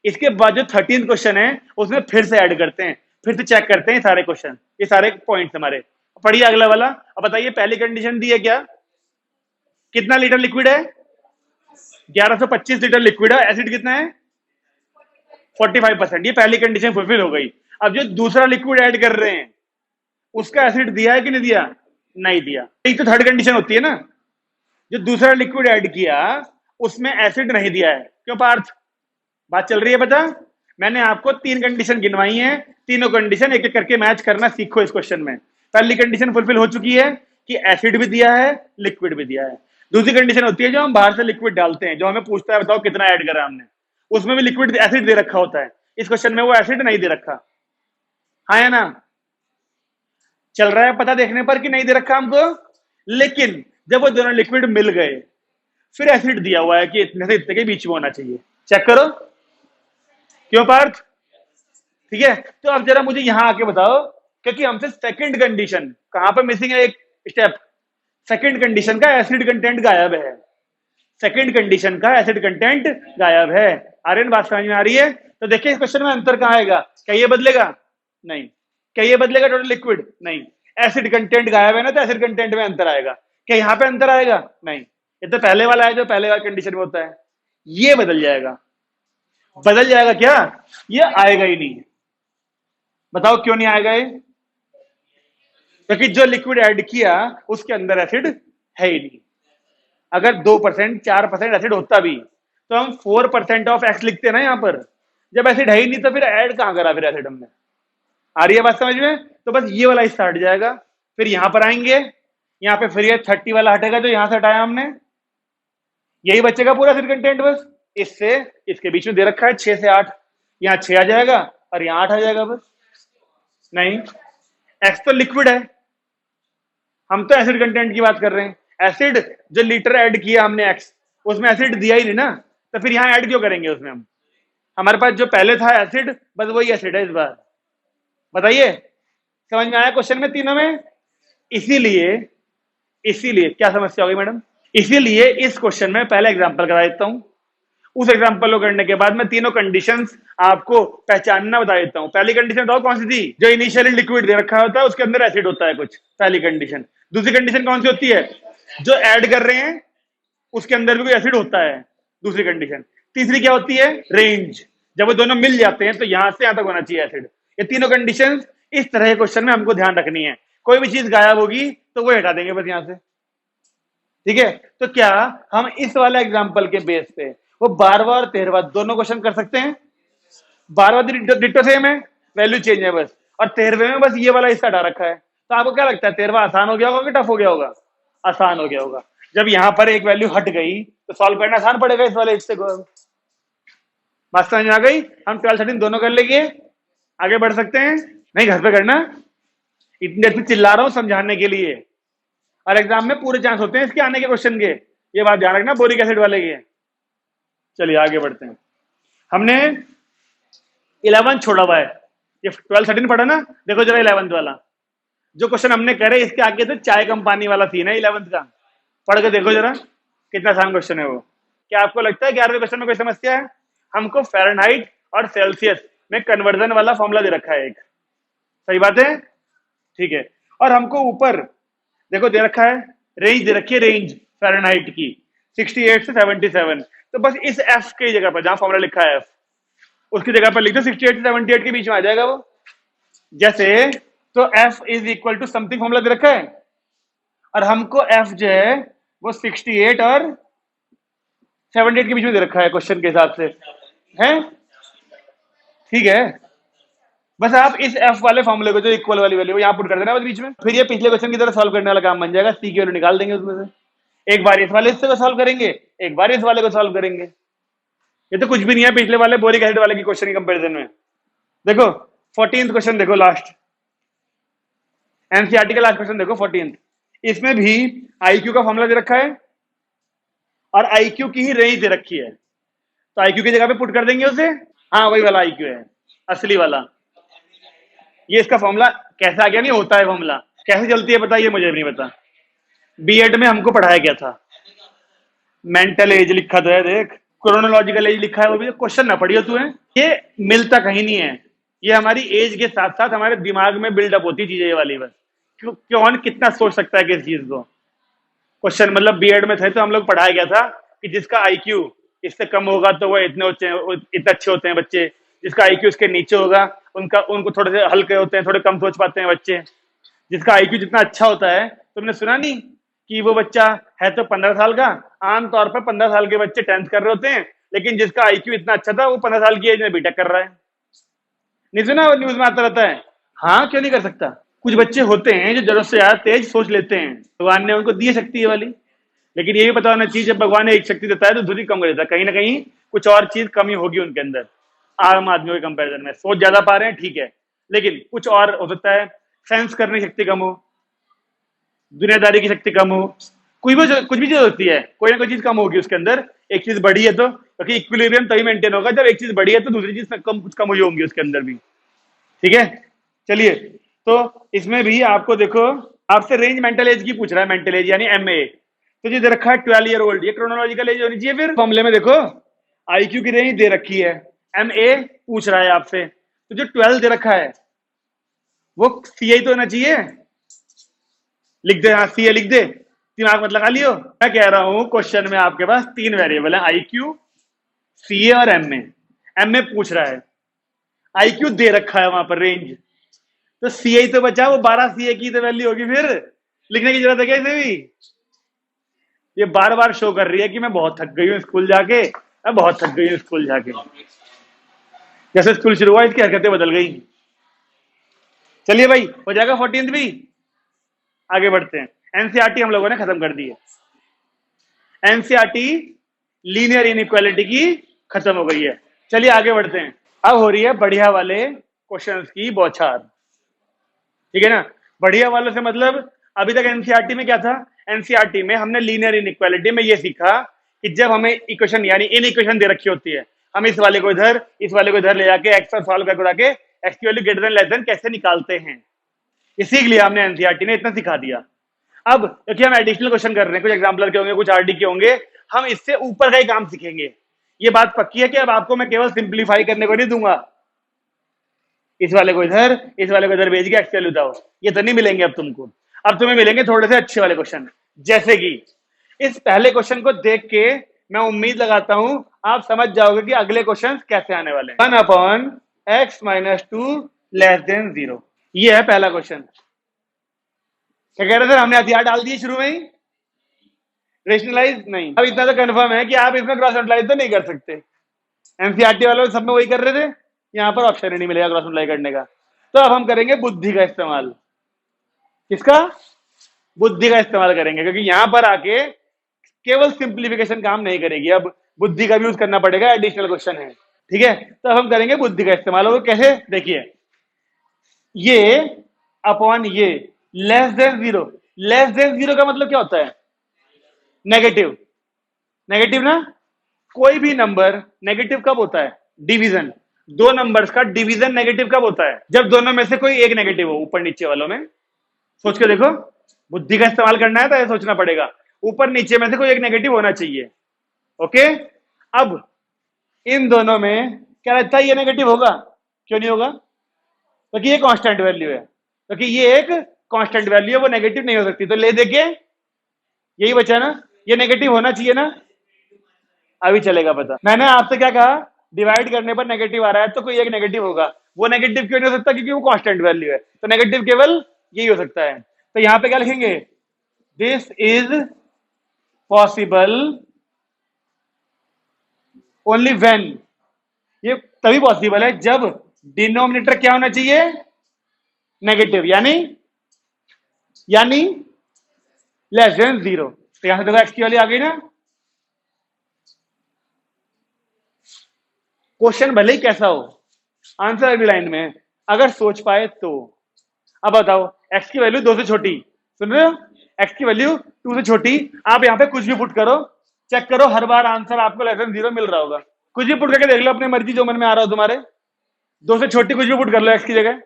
इसके बाद जो 13th क्वेश्चन है उसमें फिर से ऐड करते हैं, फिर से चेक करते हैं सारे क्वेश्चन, ये सारे पॉइंट्स हमारे। पढ़िए अगला वाला। अब बताइए पहली कंडीशन दी है क्या? कितना लीटर लिक्विड है? 1125 लीटर लिक्विड है, एसिड कितना है 45%। ये पहली कंडीशन फुलफिल हो गई। अब जो दूसरा लिक्विड ऐड कर रहे हैं उसका एसिड दिया है कि नहीं दिया, नहीं दिया। यही तो थर्ड कंडीशन होती है ना, जो दूसरा लिक्विड ऐड किया उसमें एसिड नहीं दिया है। क्यों पार्थ, बात चल रही है बता। मैंने आपको 3 कंडीशन गिनवाई है, तीनों कंडीशन एक एक करके मैच करना सीखो इस क्वेश्चन में। पहली कंडीशन फुलफिल हो चुकी है कि एसिड भी दिया है लिक्विड भी दिया है। दूसरी कंडीशन होती है जो हम बाहर से लिक्विड डालते हैं, जो हमें पूछता है बताओ कितना ऐड करा हमने, उसमें भी लिक्विड एसिड दे रखा होता है। इस क्वेश्चन में वो एसिड नहीं दे रखा, हाँ या ना, चल रहा है पता देखने पर कि नहीं दे रखा हमको। लेकिन जब वो दोनों लिक्विड मिल गए फिर एसिड दिया हुआ है कि इतने से इतने के बीच में होना चाहिए। चेक करो, क्यों पार्थ, ठीक है। तो अब जरा मुझे यहां आके बताओ, क्योंकि हमसे सेकंड कंडीशन कहां पर मिसिंग है, एक स्टेप। सेकंड कंडीशन का एसिड कंटेंट गायब है, सेकंड कंडीशन का एसिड कंटेंट गायब है। आर्यन बात समझ में आ रही है। तो देखिए इस क्वेश्चन में अंतर कहां आएगा, क्या ये बदलेगा, नहीं। क्या ये बदलेगा टोटल लिक्विड, नहीं। एसिड कंटेंट गायब है ना, तो एसिड कंटेंट में अंतर आएगा। क्या यहाँ पे अंतर आएगा, नहीं। ये तो पहले वाला है जो पहले वाला कंडीशन में होता है, ये बदल जाएगा। बदल जाएगा क्या, ये आएगा ही नहीं। बताओ क्यों नहीं आएगा ये, क्योंकि जो लिक्विड ऐड किया उसके अंदर एसिड है ही नहीं। अगर 2% 4% एसिड होता भी तो हम 4% ऑफ एक्स लिखते ना यहाँ पर। जब एसिड है ही नहीं तो फिर ऐड कहां करा फिर एसिड हमने। आ रही है बात समझ में। तो बस ये वाला हिस्सा हट जाएगा, फिर यहां पर आएंगे, यहाँ पे फिर ये 30 वाला हटेगा जो यहां से हटाया हमने, यही बचेगा पूरा एसिड कंटेंट। बस इससे इसके बीच में दे रखा है 6 से 8, यहाँ 6 आ जाएगा और यहाँ 8 आ जाएगा। बस नहीं, एक्स तो लिक्विड है, हम तो एसिड कंटेंट की बात कर रहे हैं। एसिड जो लीटर ऐड किया हमने एक्स, उसमें एसिड दिया ही नहीं ना, तो फिर यहाँ ऐड क्यों करेंगे उसमें हम। हमारे पास जो पहले था एसिड, बस वही एसिड है इस बार। बताइए समझ में आया क्वेश्चन में तीनों में। इसीलिए इसीलिए क्या समस्या होगी मैडम, इसीलिए इस क्वेश्चन में पहले एग्जांपल करा देता हूं, उस एग्जांपल को करने के बाद मैं तीनों कंडीशंस आपको पहचानना बता देता हूं। पहली कंडीशन बताओ कौन सी थी, जो इनिशियली लिक्विड दे रखा होता है उसके अंदर एसिड होता है कुछ, पहली कंडीशन। दूसरी कंडीशन कौन सी होती है, जो ऐड कर रहे हैं उसके अंदर भी कोई एसिड होता है, दूसरी कंडीशन। तीसरी क्या होती है, रेंज, जब वो दोनों मिल जाते हैं तो यहां से यहां तक होना चाहिए एसिड। ये तीनों कंडीशन इस तरह के क्वेश्चन में हमको ध्यान रखनी है। कोई भी चीज गायब होगी तो वो हटा देंगे बस यहां से, ठीक है। तो क्या हम इस वाला एग्जाम्पल के बेस पे वो 12वां और 13वां दोनों क्वेश्चन कर सकते हैं। 12वां डिट्टो सेम है, वैल्यू चेंज है बस, और 13वें में बस ये वाला हिस्सा हटा रखा है। तो आपको क्या लगता है 13वां आसान हो गया होगा कि टफ हो गया होगा, आसान हो गया होगा। जब यहां पर एक वैल्यू हट गई तो सॉल्व करना आसान पड़ेगा इस वाले हिस्से को। बात समझ में आ गई। हम 12 13 दोनों कर लेंगे, आगे बढ़ सकते हैं। नहीं घर पे करना, इतनी देर से चिल्ला रहा हूं समझाने के लिए, और एग्जाम में पूरे चांस होते हैं इसके आने के क्वेश्चन के। ये बात ध्यान रखना बोरिक एसिड वाले के। चलिए आगे बढ़ते हैं। हमने 11 छोड़ा हुआ है, ये 12 13 पढ़ा ना। देखो जरा 11th वाला जो क्वेश्चन हमने करे, इसके आगे तो चाय कम पानी वाला थी ना 11th का, पढ़ के देखो जरा कितना आसान क्वेश्चन है वो। क्या आपको लगता है 11वें क्वेश्चन में कोई समस्या है। हमको फ़ारेनहाइट और सेल्सियस में कन्वर्जन वाला फॉर्मूला दे रखा है एक, सही बात है, ठीक है। और हमको ऊपर देखो दे रखा है रेंज, दे रखी है रेंज फ़ारेनहाइट की 68 से 77। तो बस इस एफ की जगह पर जहां फॉर्मूला लिखा है एफ, उसकी जगह पर लिख दो 68 से 78 के बीच में आ जाएगा वो। जैसे तो F is equal to something formula दे रखा है, और हमको एफ जो है वो 68 और 78 के बीच में दे रखा है क्वेश्चन के हिसाब से, है ठीक है। बस आप इस एफ वाले फॉर्मूले को जो इक्वल वाली वैल्यू यहां पुट कर देना बस बीच में, फिर ये पिछले क्वेश्चन की तरह सॉल्व करने वाला काम बन जाएगा। सी की वैल्यू निकाल देंगे उसमें से, एक बार इस वाले हिस्से को सॉल्व करेंगे, एक बार इस वाले को सॉल्व करेंगे। ये तो कुछ भी नहीं है पिछले वाले बोरिक एसिड वाले की क्वेश्चन की कंपैरिजन में। देखो 14th क्वेश्चन देखो, लास्ट एनसीईआरटी का लास्ट क्वेश्चन देखो 14th, इसमें भी आईक्यू का फॉर्मूला दे रखा है और आईक्यू की ही रेंज दे रखी है। तो आईक्यू की जगह पे पुट कर देंगे उसे, हाँ वही वाला आईक्यू है असली वाला। ये इसका फॉर्मूला कैसे आ गया, नहीं होता है फॉर्मूला, कैसे चलती है बताइए, मुझे भी नहीं पता। बीएड में हमको पढ़ाया गया था, मेंटल एज लिखा तो है देख, क्रोनोलॉजिकल एज लिखा है, वो भी क्वेश्चन ना पढ़ियो तू है। ये मिलता कहीं नहीं है, ये हमारी एज के साथ साथ हमारे दिमाग में बिल्डअप होती चीजें ये वाली बस। कौन कितना सोच सकता है किस चीज को। क्वेश्चन मतलब बीएड में थे तो हम लोग पढ़ाया गया था कि जिसका आईक्यू इससे कम होगा तो वो इतने अच्छे होते हैं बच्चे, जिसका आईक्यू इसके नीचे होगा उनको थोड़े से हल्के होते हैं, थोड़े कम सोच पाते हैं बच्चे। जिसका आईक्यू जितना अच्छा होता है, तुमने सुना नहीं कि वो बच्चा है तो 15 साल का, आमतौर पर 15 साल के बच्चे 10th कर रहे होते हैं, लेकिन जिसका आईक्यू इतना अच्छा था वो 15 साल की एज में बीटेक कर रहा है। नहीं सुना, न्यूज में आता रहता है। हाँ, क्यों नहीं कर सकता? कुछ बच्चे होते हैं जो जरूरत से ज्यादा तेज सोच लेते हैं, भगवान ने उनको दी शक्ति ये वाली। लेकिन ये भी पता होना चाहिए, जब भगवान ने एक शक्ति देता है तो दूसरी कम कर देता है, कहीं ना कहीं कुछ और चीज कमी होगी उनके अंदर। आम आदमियों के कंपैरिजन में सोच ज्यादा पा रहे हैं, ठीक है, लेकिन कुछ और हो सकता है, सेंस करने की शक्ति कम हो, दुनियादारी की शक्ति कम हो, कुछ भी चीज होती है, कोई ना कोई चीज कम होगी उसके अंदर। एक चीज बड़ी है तो, क्योंकि इक्विलिब्रियम तभी मेंटेन होगा जब एक चीज बड़ी है तो दूसरी चीज कुछ कम हुई होंगी उसके अंदर भी। ठीक है, चलिए, तो इसमें भी आपको देखो, आपसे रेंज मेंटल एज की पूछ रहा है, मेंटल एज यानी एमए। तो जो दे रखा है 12 ईयर ओल्ड, ये क्रोनोलॉजिकल एज होनी चाहिए। फिर फॉर्मूले में देखो आईक्यू की रेंज दे रखी है, एमए पूछ रहा है आपसे, तो जो 12 दे रखा है वो सीआई तो होना चाहिए। लिख दे, हाँ सीए लिख दे, दिमाग मत लगा लियो। मैं कह रहा हूं क्वेश्चन में आपके पास 3 वेरिएबल है, आईक्यू, सीए और एमए। एमए पूछ रहा है, आईक्यू दे रखा है वहां पर रेंज, तो सीआई तो बचा, वो 12 सीए की तो वैल्यू होगी। फिर लिखने की जरूरत है क्या इसे भी? ये बार बार शो कर रही है कि मैं बहुत थक गई हूँ स्कूल जाके, मैं बहुत थक गई हूँ स्कूल जाके। जैसे स्कूल शुरू हुआ इसकी हरकतें बदल गई। चलिए भाई, हो जाएगा 14th भी। आगे बढ़ते हैं, एनसीईआरटी हम लोगों ने खत्म कर दी है। एनसीईआरटी लीनियर इनइक्वालिटी की खत्म हो गई है। चलिए आगे बढ़ते हैं, अब हो रही है बढ़िया वाले क्वेश्चंस की बौछार। ठीक है ना, बढ़िया वालों से मतलब अभी तक एनसीईआरटी में क्या था? एनसीईआरटी में हमने लीनियर इनइक्वालिटी में ये सीखा कि जब हमें इक्वेशन यानी इन इक्वेशन दे रखी होती है, हम इस वाले को इधर, इस वाले को इधर ले जाके एक्स पर सॉल्व करके एक्स की value greater than less than कैसे निकालते हैं, ये सीख लिया हमने। एनसीईआरटी ने इतना सिखा दिया। अब क्योंकि हम एडिशनल क्वेश्चन कर रहे हैं, कुछ एग्जाम्पलर के होंगे, कुछ आरडी के होंगे, हम इससे ऊपर का ही काम सीखेंगे। ये बात पक्की है कि अब आपको मैं केवल सिंप्लीफाई करने को नहीं दूंगा, इस वाले को इधर, इस वाले को इधर भेज के एक्स वैल्यू बताओ, ये तो नहीं मिलेंगे अब तुमको। अब तुम्हें मिलेंगे थोड़े से अच्छे वाले क्वेश्चन, जैसे कि इस पहले क्वेश्चन को देख के मैं उम्मीद लगाता हूं आप समझ जाओगे कि अगले क्वेश्चन कैसे आने वाले हैं। 1/(x-2) लेस देन 0, ये है पहला क्वेश्चन। क्या कह रहे थे? हमने हथियार डाल दिए शुरू में ही, रेशनलाइज नहीं। अब इतना तो कंफर्म है कि आप इसमें क्रॉस मल्टीप्लाई तो नहीं कर सकते। एनसीईआरटी वालों सब में वही कर रहे थे, यहां पर ऑप्शन ही नहीं मिलेगा क्रॉस मल्टीप्लाई करने का। तो अब हम करेंगे बुद्धि का इस्तेमाल। किसका? बुद्धि का इस्तेमाल करेंगे, क्योंकि यहां पर आके केवल सिंप्लीफिकेशन काम नहीं करेगी, अब बुद्धि का भी यूज करना पड़ेगा, एडिशनल क्वेश्चन है। ठीक है, तो अब हम करेंगे बुद्धि का इस्तेमाल। वो कैसे? देखिए, ये अपॉन ये लेस देन 0, लेस देन 0 का मतलब क्या होता है? नेगेटिव। नेगेटिव ना, कोई भी नंबर नेगेटिव कब होता है? डिवीजन। दो नंबर्स का डिवीजन नेगेटिव कब होता है? जब दोनों में से कोई एक नेगेटिव हो, ऊपर नीचे वालों में। सोच के देखो, बुद्धि का इस्तेमाल करना है तो ऐसा सोचना पड़ेगा, ऊपर नीचे में से कोई एक नेगेटिव होना चाहिए। ओके, अब इन दोनों में क्या लगता है ये नेगेटिव होगा? क्यों नहीं होगा? क्योंकि ये कांस्टेंट वैल्यू है, क्योंकि ये एक कांस्टेंट वैल्यू है, वो नेगेटिव नहीं हो सकती। तो ले देके यही बचा ना, ये नेगेटिव होना चाहिए ना। अभी चलेगा पता। मैंने आपसे क्या कहा? डिवाइड करने पर नेगेटिव आ रहा है तो कोई एक नेगेटिव होगा। वो नेगेटिव क्यों नहीं हो सकता? क्योंकि वो कांस्टेंट वैल्यू है, तो नेगेटिव केवल यही हो सकता है। तो यहां पे क्या लिखेंगे? This is possible only when, ये तभी पॉसिबल है जब डिनोमिनेटर क्या होना चाहिए? नेगेटिव, यानी लेस देन 0। तो यहां से देखो एक्स की वैल्यू आ गई ना। क्वेश्चन भले ही कैसा हो, आंसर अगली लाइन में अगर सोच पाए तो। अब बताओ, एक्स की वैल्यू 2 से छोटी, सुन रहे हो? एक्स की वैल्यू 2 से छोटी, आप यहां पे कुछ भी पुट करो, चेक करो, हर बार आंसर आपको लेस देन 0 मिल रहा होगा। कुछ भी पुट करके देख लो, अपनी मर्जी, जो मन में आ रहा हो तुम्हारे। 2 से छोटी कुछ भी पुट कर लो एक्स की जगह,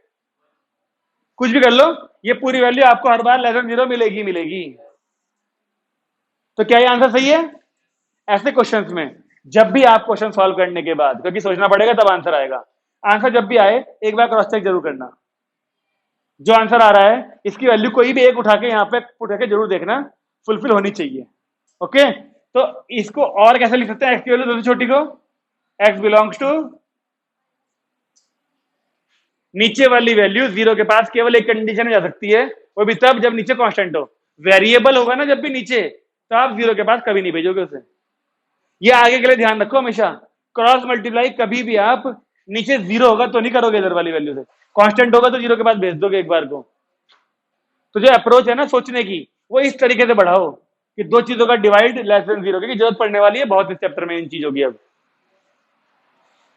कुछ भी कर लो, ये पूरी वैल्यू आपको हर बार लेस देन 0 मिलेगी। तो क्या ये आंसर सही है? ऐसे क्वेश्चंस में जब भी आप क्वेश्चन सॉल्व करने के बाद, क्योंकि सोचना पड़ेगा तब आंसर आएगा, आंसर जब भी आए एक बार क्रॉस चेक जरूर करना। जो आंसर आ रहा है इसकी वैल्यू कोई भी एक उठा के यहाँ पे पुट करके जरूर देखना, फुलफिल होनी चाहिए। ओके, तो इसको और कैसे लिख सकते हैं एक्स की वैल्यू सबसे छोटी को, एक्स बिलोंग्स टू नीचे वाली वैल्यू जीरो के पास केवल एक कंडीशन में जा सकती है, वो भी तब जब नीचे कांस्टेंट हो। वेरिएबल होगा ना जब भी नीचे, तो आप जीरो के पास कभी नहीं भेजोगे उसे। ये आगे के लिए ध्यान रखो हमेशा, क्रॉस मल्टीप्लाई कभी भी आप नीचे जीरो होगा तो नहीं करोगे इधर वाली वैल्यू से, कांस्टेंट होगा तो जीरो के पास भेज दोगे एक बार को। तो जो अप्रोच है ना सोचने की, वो इस तरीके से बढ़ाओ कि दो चीजों का डिवाइड लेस देन जीरो की जरूरत पड़ने वाली है बहुत इस चैप्टर में इन चीजों की। अब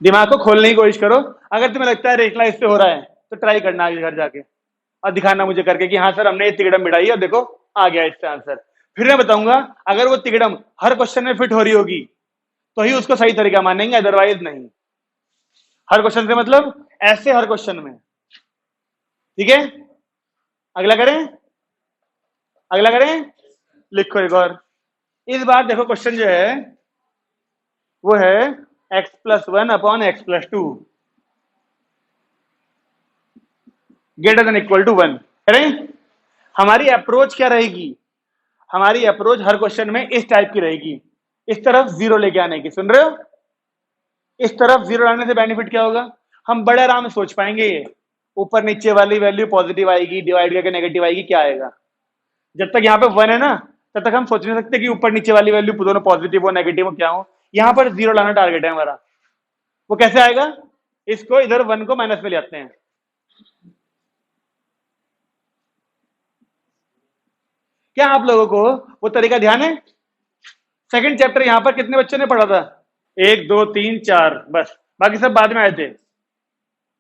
दिमाग को खोलने की कोशिश करो, अगर तुम्हें लगता है रेखला इससे हो रहा है तो ट्राई करना आगे घर जाके और दिखाना मुझे करके कि हाँ सर हमने ये तिकड़म मिटाई है, देखो आ गया इसका आंसर। फिर मैं बताऊंगा अगर वो तिकड़म हर क्वेश्चन में फिट हो रही होगी तो ही उसको सही तरीका मानेंगे, अदरवाइज नहीं। हर क्वेश्चन से मतलब ऐसे हर क्वेश्चन में, ठीक है। अगला करें, अगला करें, लिखो एक और। इस बार देखो क्वेश्चन जो है वो है x plus one upon x plus two greater than equal to one. करें, हमारी अप्रोच क्या रहेगी, हमारी अप्रोच हर क्वेश्चन में इस टाइप की रहेगी, इस तरफ जीरो लेके आने की। सुन रहे हो, इस तरफ जीरो लाने से बेनिफिट क्या होगा, हम बड़े आराम से सोच पाएंगे। ये ऊपर नीचे वाली वैल्यू पॉजिटिव आएगी, डिवाइड करके नेगेटिव आएगी, क्या आएगा। जब तक यहाँ पे वन है ना तब तक हम सोच नहीं सकते कि ऊपर नीचे वाली वैल्यू दोनों पॉजिटिव हो नेगेटिव हो क्या हो। यहाँ पर जीरो लाना टारगेट है हमारा। वो कैसे आएगा, इसको इधर वन को माइनस में ले आते हैं। क्या आप लोगों को वो तरीका ध्यान है। सेकंड चैप्टर यहां पर कितने बच्चों ने पढ़ा था, एक दो तीन चार, बस बाकी सब बाद में आए थे,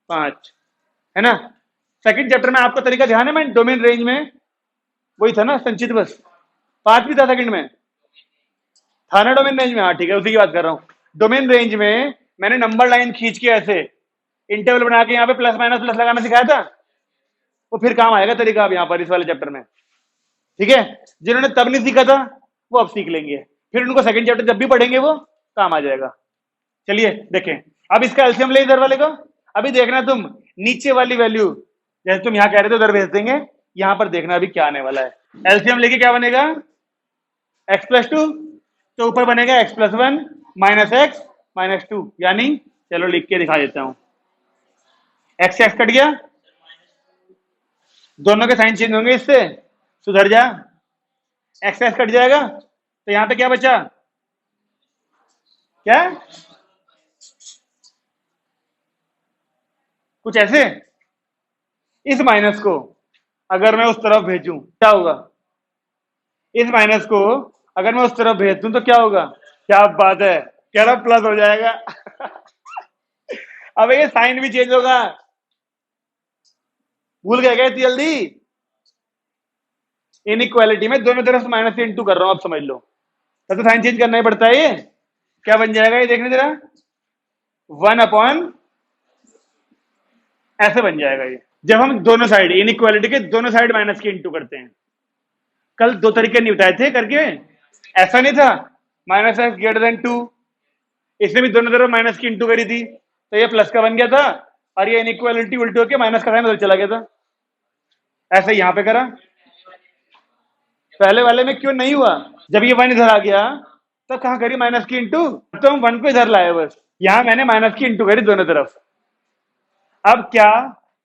पांच, है ना। सेकंड चैप्टर में आपका तरीका ध्यान है, मैं डोमेन रेंज में वही था ना संचित, बस पांच भी था सेकंड में, था ना डोमेन रेंज में। हाँ ठीक है, उसी की बात कर रहा हूं। डोमेन रेंज में मैंने नंबर लाइन खींच के ऐसे इंटरवल बना के यहाँ पे प्लस माइनस प्लस लगाना सिखाया था, वो फिर काम आएगा तरीका अब यहाँ पर इस वाले चैप्टर में, ठीक है। जिन्होंने तब नहीं सीखा था वो अब सीख लेंगे, फिर उनको सेकंड चैप्टर जब भी पढ़ेंगे वो काम आ जाएगा। चलिए देखें, अब इसका एलसीएम ले इधर वाले को। अभी देखना तुम नीचे वाली वैल्यू, जैसे तुम यहाँ कह रहे थे उधर भेज देंगे, यहां पर देखना अभी क्या आने वाला है। एलसीएम लेके क्या बनेगा, एक्स प्लस टू, तो ऊपर बनेगा x plus one minus x minus two, यानी चलो लिख के दिखा देता हूं, एक्स एक्स कट गया, दोनों के साइन चेंज होंगे इससे, सुधर जा, एक्स एक्स कट जाएगा, तो यहां पे क्या बचा, क्या कुछ ऐसे। इस माइनस को अगर मैं उस तरफ भेजूं क्या होगा, इस माइनस को अगर मैं उस तरफ भेज दूं तो क्या होगा, क्या बात है, कह रहा प्लस हो जाएगा। अब ये साइन भी चेंज होगा, भूल गए क्या इतनी जल्दी। इनइक्वालिटी में दोनों तरफ माइनस से इंटू कर रहा हूं, अब समझ लो, तब तो साइन चेंज करना ही पड़ता है। ये क्या बन जाएगा, ये देखने जरा, वन अपॉन ऐसे बन जाएगा ये, जब हम दोनों साइड इनइक्वालिटी के दोनों साइड माइनस के इंटू करते हैं। कल दो तरीके नहीं बताए थे करके, ऐसा नहीं था minus x greater than to, इसने भी दोनों तरफ माइनस की इंटू करी थी तो ये प्लस का बन गया था, और ये इनइक्वालिटी उल्टी होकर माइनस का साइन उधर चला गया था। ऐसे यहां पे करा, पहले वाले में क्यों नहीं हुआ, जब ये वन इधर आ गया तब कहां करी माइनस की इंटू, तो हम वन को इधर लाए, बस यहां मैंने माइनस की इंटू करी दोनों तरफ। अब क्या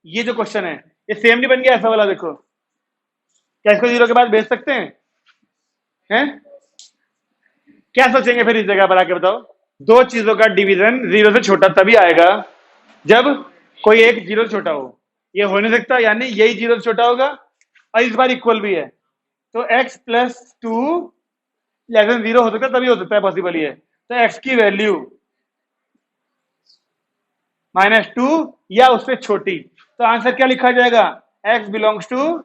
ये जो क्वेश्चन है ये सेम नहीं बन गया ऐसा वाला, देखो क्या इसको जीरो के बाद भेज सकते हैं, क्या सोचेंगे फिर इस जगह पर आके बताओ। दो चीजों का डिवीजन जीरो से छोटा तभी आएगा जब कोई एक जीरो से छोटा हो, ये हो नहीं सकता, यानी यही जीरो से छोटा होगा और इस बार इक्वल भी है, तो x plus two less than zero हो सकता है, तभी हो सकता है, पॉसिबल ही है। तो x की वैल्यू माइनस टू या उससे छोटी, तो आंसर क्या लिखा जाएगा, x बिलोंग्स टू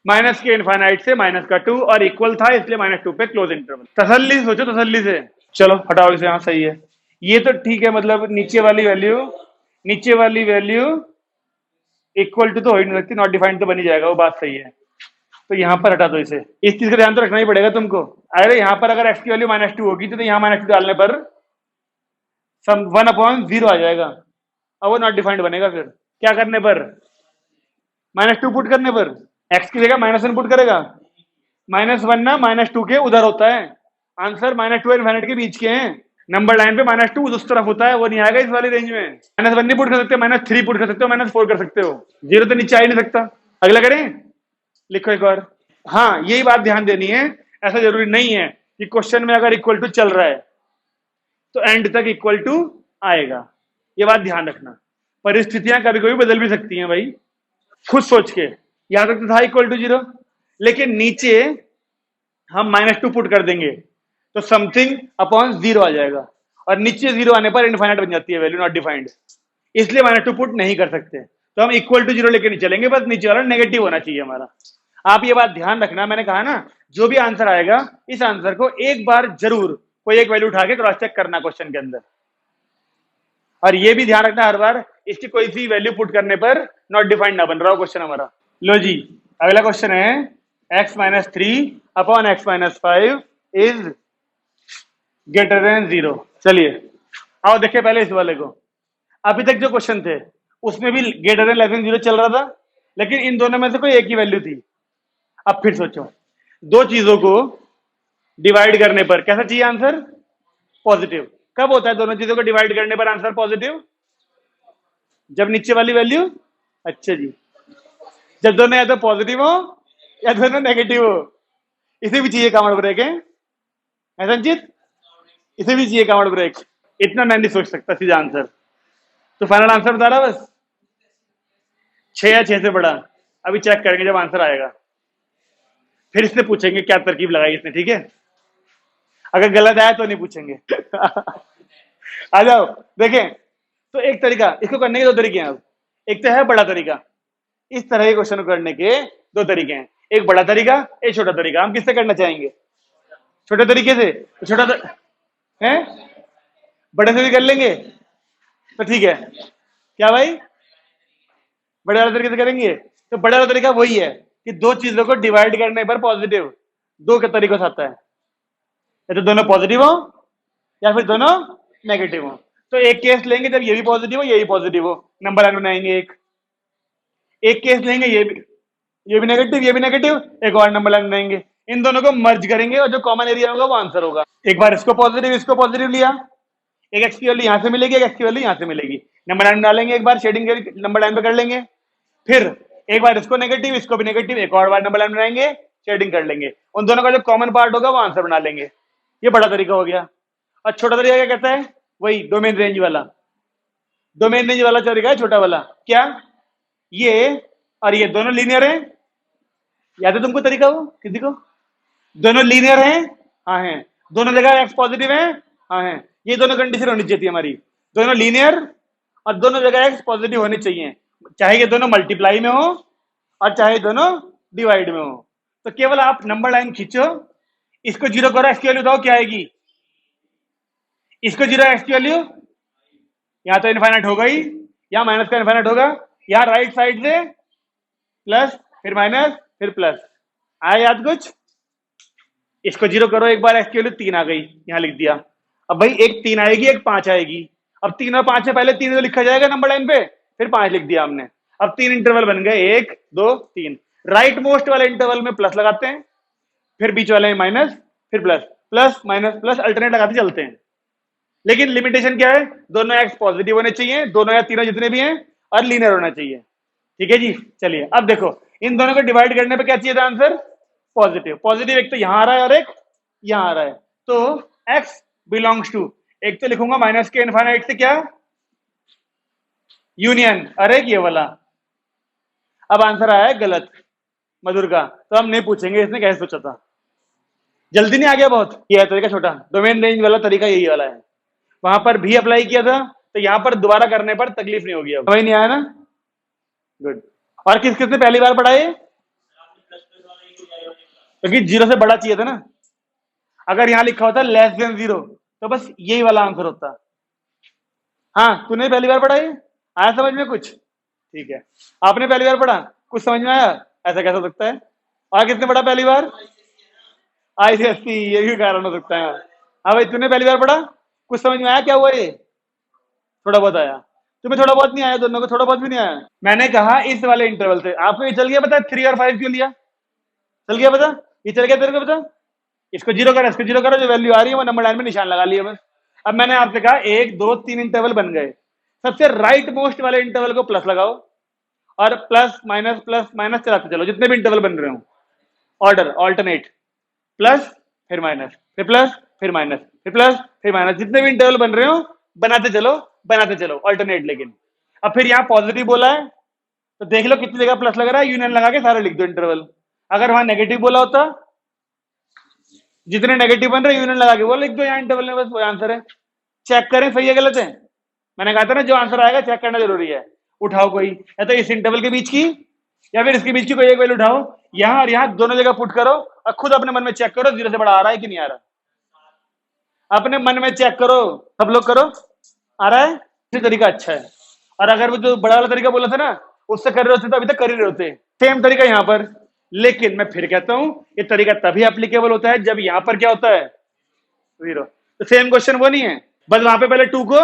माइनस के इनफाइनाइट से माइनस का टू, और इक्वल था इसलिए माइनस टू पे क्लोज इंटरवल। तसल्ली से सोचो, तसल्ली से। चलो हटाओ इसे, हाँ सही है, ये तो ठीक है, मतलब नीचे वाली वैल्यू इक्वल टू तो हो ही नहीं सकती, नॉट डिफाइंड तो बन ही जाएगा, वो बात सही है। तो यहाँ पर हटा दो इसे, इस चीज का ध्यान तो रखना ही पड़ेगा तुमको। अरे यहाँ पर अगर x की वैल्यू माइनस टू होगी तो यहाँ माइनस टू डालने पर सम वन अपॉन जीरो आ जाएगा, और वो नॉट डिफाइंड बनेगा। फिर क्या करने पर, माइनस टू पुट करने पर x की जगह माइनस वन पुट करेगा, -1 ना -2 के उधर होता है। आंसर -2 इनफाइनाइट के बीच के हैं। नंबर लाइन पे -2 उस तरफ होता है, वो नहीं आएगा इस वाली रेंज में। -1 नहीं पुट कर सकते, -3 पुट कर सकते हो, -4 कर सकते हो, 0 तो नीचे आ ही नहीं सकता। अगला करें, लिखो एक बार। हाँ, यही बात ध्यान देनी है। ऐसा जरूरी नहीं है कि क्वेश्चन में अगर इक्वल टू चल रहा है तो एंड तक इक्वल टू आएगा, ये बात ध्यान रखना। परिस्थितियां कभी कभी बदल भी सकती हैं भाई, खुद सोच के। यहां तक तो था इक्वल टू 0, लेकिन नीचे हम -2 पुट कर देंगे तो समथिंग अपॉन 0 आ जाएगा, और नीचे 0 आने पर इनफाइनाइट बन जाती है वैल्यू नॉट डिफाइंड, इसलिए -2 पुट नहीं कर सकते। तो हम इक्वल टू 0 लेके नहीं चलेंगे, बस नीचे वाला नेगेटिव होना चाहिए हमारा। आप ये बात ध्यान रखना, मैंने कहा ना, जो भी आंसर आएगा इस आंसर को एक बार जरूर कोई एक वैल्यू उठा के क्रॉस चेक करना क्वेश्चन के अंदर। और ये भी ध्यान रखना हर बार इसकी कोई सी वैल्यू पुट करने पर नॉट डिफाइंड ना बन रहा हो क्वेश्चन हमारा। लो जी, अगला क्वेश्चन है x-3 upon x-5 is greater than 0। चलिए आओ देखें पहले इस वाले को। अभी तक जो क्वेश्चन थे उसमें भी ग्रेटर देन लेस देन 0 चल रहा था, लेकिन इन दोनों में से कोई एक ही वैल्यू थी। अब फिर सोचो, दो चीजों को डिवाइड करने पर कैसा चाहिए आंसर? पॉजिटिव। कब होता है दोनों चीजों को डिवाइड करने पर आंसर पॉजिटिव? जब नीचे वाली वैल्यू, अच्छा जी, जब दोनों या तो पॉजिटिव हो या दोनों नेगेटिव हो। इसे भी चाहिए कॉमन ब्रेक है संचित, इसे भी चाहिए कॉमन ब्रेक। इतना मैं नहीं सोच सकता सीधा आंसर, तो फाइनल आंसर बता रहा बस 6 या 6 से बड़ा। अभी चेक करेंगे जब आंसर आएगा, फिर इससे पूछेंगे क्या तरकीब लगाई इसने, ठीक है? अगर गलत आया तो नहीं पूछेंगे। आ जाओ देखें। तो एक तरीका इसको करने के दो तरीके हैं। अब एक तो है बड़ा तरीका, इस तरह के क्वेश्चन करने के दो तरीके हैं, एक बड़ा तरीका एक छोटा तरीका। हम किससे करना चाहेंगे? छोटे तरीके से। तो छोटा है, बड़े से भी कर लेंगे तो ठीक है। क्या भाई, बड़े वाले तरीके से करेंगे? तो बड़ा वाला तरीका वही है कि दो चीजों को डिवाइड करने पर पॉजिटिव दो के तरीकों से आता है, या तो दोनों पॉजिटिव हो या फिर दोनों नेगेटिव हो। तो एक केस लेंगे जब ये भी पॉजिटिव हो ये भी पॉजिटिव हो, नंबर लाइन बनाएंगे। एक केस लेंगे ये भी नेगेटिव ये भी नेगेटिव, एक और नंबर लाइन बनाएंगे। इन दोनों को मर्ज करेंगे और जो कॉमन एरिया होगा वो आंसर होगा। एक बार इसको पॉजिटिव लिया, एक एक्स की वैल्यू यहां से मिलेगी, एक एक्स की वैल्यू यहां से मिलेगी, नंबर लाइन डालेंगे, एक बार शेडिंग नंबर लाइन पे कर लेंगे। फिर एक बार इसको नेगेटिव इसको भी नेगेटिव, एक और बार नंबर लाइन बनाएंगे, शेडिंग कर लेंगे, उन दोनों का जो कॉमन पार्ट होगा वो आंसर बना लेंगे। ये बड़ा तरीका हो गया। और छोटा तरीका क्या कहता है? वही डोमेन रेंज वाला। डोमेन रेंज वाला तरीका है छोटा वाला। क्या ये और ये दोनों लीनियर है? याद है तुमको तरीका? वो किसी को दोनों लीनियर है? हाँ है। दोनों जगह एक्स पॉजिटिव है? हाँ है। ये दोनों कंडीशन होनी चाहिए हमारी, दोनों लीनियर और दोनों जगह एक्स पॉजिटिव होने चाहिए, चाहे ये दोनों मल्टीप्लाई में हो और चाहे दोनों डिवाइड में हो। तो केवल आप नंबर लाइन खींचो, इसको 0 करो, एक्स की वैल्यू बताओ क्या आएगी? इसको 0 एक्स की वैल्यू, यहां तो इनफाइनाइट होगा ही, यहां माइनस का इनफाइनाइट होगा, यहां राइट साइड से प्लस फिर माइनस फिर प्लस। आया याद कुछ? इसको 0 करो एक बार, एक्स की वैल्यू 3 आ गई, यहां लिख दिया। अब भाई एक 3 आएगी एक 5 आएगी। अब 3 और 5 से पहले 3 तो लिखा जाएगा नंबर लाइन पे, फिर 5 लिख दिया हमने। अब 3 इंटरवल बन गए, 1 2 3। राइट मोस्ट वाले इंटरवल में प्लस लगाते हैं, फिर बीच वाले में माइनस, फिर plus, plus minus plus alternate लगाते चलते हैं। लेकिन लिमिटेशन क्या है? दोनों एक्स पॉजिटिव होने चाहिए, दोनों या तीनों जितने भी हैं, और लीनियर होना चाहिए। ठीक है जी। चलिए अब देखो, इन दोनों को डिवाइड करने पे क्या चाहिए था आंसर? पॉजिटिव। पॉजिटिव एक तो यहां आ रहा है और एक यहां आ रहा है, तो एक्स बिलोंग्स टू, एक तो लिखूंगा माइनस के इनफाइनाइट से क्या यूनियन, अरे ये वाला। अब आंसर आया है गलत मधुर का, तो हम नहीं पूछेंगे इसने कैसे सोचा था। जल्दी नहीं आ गया बहुत? ये है तरीका छोटा, डोमेन रेंज वाला तरीका यही वाला है। वहां पर भी अप्लाई किया था, तो यहां पर दोबारा करने पर तकलीफ नहीं होगी। अब वही नहीं आया ना? गुड। और किस किसने पहली बार पढ़ा है? क्योंकि 0 से बड़ा चाहिए था ना। अगर यहां लिखा होता लेस देन 0 तो बस यही वाला आंसर होता। हाँ, तूने पहली बार पढ़ा है? आया समझ में कुछ? ठीक है, आपने पहली बार पढ़ा, कुछ समझ में आया? ऐसा कैसा हो सकता है? और किसने पढ़ा पहली बार? ICSE, ये भी कारण हो सकता है। हाँ भाई, तूने पहली बार पढ़ा, कुछ समझ में आया क्या हुआ? ये थोड़ा बहुत आया, तुम्हें थोड़ा बहुत नहीं आया, दोनों को थोड़ा बहुत भी नहीं आया। मैंने कहा इस वाले इंटरवल से आपको ये चल गया पता? 3 और 5 क्यों लिया? चल गया पता? ये चल गया तेरे को? बता, इसको जीरो करो, इसको जीरो करो, जो वैल्यू आ रही है वो नंबर लाइन में निशान लगा लिया बस। अब मैंने आपसे कहा 1 2 3 इंटरवल बन गए, सबसे राइट मोस्ट वाले इंटरवल को प्लस लगाओ और प्लस माइनस चलाते चलो जितने भी इंटरवल बन रहे हो, ऑर्डर ऑल्टरनेट, प्लस फिर माइनस फिर प्लस फिर माइनस फिर प्लस फिर माइनस, जितने भी इंटरवल बन रहे हो बनाते चलो ऑल्टरनेट। लेकिन अब फिर यहाँ पॉजिटिव बोला है तो देख लो कितनी जगह प्लस लग रहा है, यूनियन लगा के सारे लिख दो इंटरवल। अगर वहां नेगेटिव बोला होता, जितने नेगेटिव बन रहे यूनियन लगा के वो लिख दो यहाँ इंटरवल में, बस वो आंसर है। चेक करें सही है गलत है। मैंने कहा था ना जो आंसर आएगा चेक करना जरूरी है। उठाओ कोई, या तो इस इंटरवल के बीच की या फिर इसके बीच की कोई एक वैल्यू उठाओ, यहाँ और यहाँ दोनों जगह पुट करो और खुद अपने मन में चेक करो जीरो से बड़ा आ रहा है कि नहीं आ रहा। अपने मन में चेक करो, सब लोग करो, आ रहा है? ये तरीका अच्छा है। और अगर वो जो बड़ा वाला तरीका बोला था ना उससे कर रहे होते तो अभी तक कर ही रहे होते। सेम तरीका यहाँ पर, लेकिन मैं फिर कहता हूं ये तरीका तभी एप्लीकेबल होता है जब यहाँ पर क्या होता है, जीरो। तो सेम क्वेश्चन वो नहीं है, बस वहां पे पहले टू को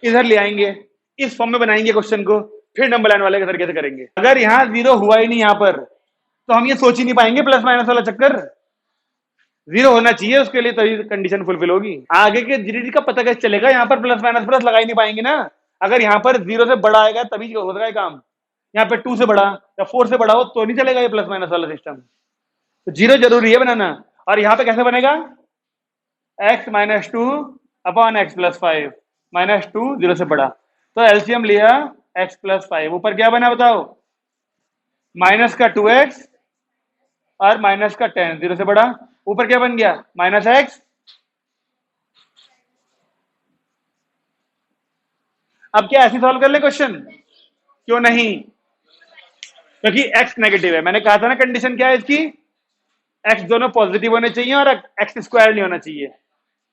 इधर ले आएंगे, इस फॉर्म में बनाएंगे क्वेश्चन को, फिर नंबर लाइन वाले के तरीके से करेंगे। अगर यहाँ जीरो हुआ ही नहीं यहाँ पर तो हम ये सोच ही नहीं पाएंगे प्लस माइनस वाला चक्कर। जीरो होना चाहिए उसके लिए तभी कंडीशन फुलफिल होगी। आगे के जीडी का पता कैसे चलेगा, यहाँ पर प्लस माइनस प्लस लगा ही नहीं पाएंगे ना। अगर यहाँ पर जीरो से बड़ा आएगा तभी होगा ये काम, यहाँ पे 2 से बड़ा या 4 से बड़ा हो तो नहीं चलेगा ये प्लस माइनस वाला सिस्टम। तो जीरो जरूरी है बनाना। और यहाँ पे कैसे बनेगा, x minus two upon x plus five, minus two zero से बड़ा, तो एलसीएम लिया x प्लस फाइव, ऊपर क्या बना बताओ, माइनस का 2x और माइनस का 10 जीरो से बड़ा, ऊपर क्या बन गया माइनस एक्स। अब क्या ऐसे सॉल्व कर ले क्वेश्चन, क्यों नहीं, क्योंकि x नेगेटिव है। मैंने कहा था ना कंडीशन क्या है इसकी, x दोनों पॉजिटिव होने चाहिए और एक्स स्क्वायर नहीं होना चाहिए,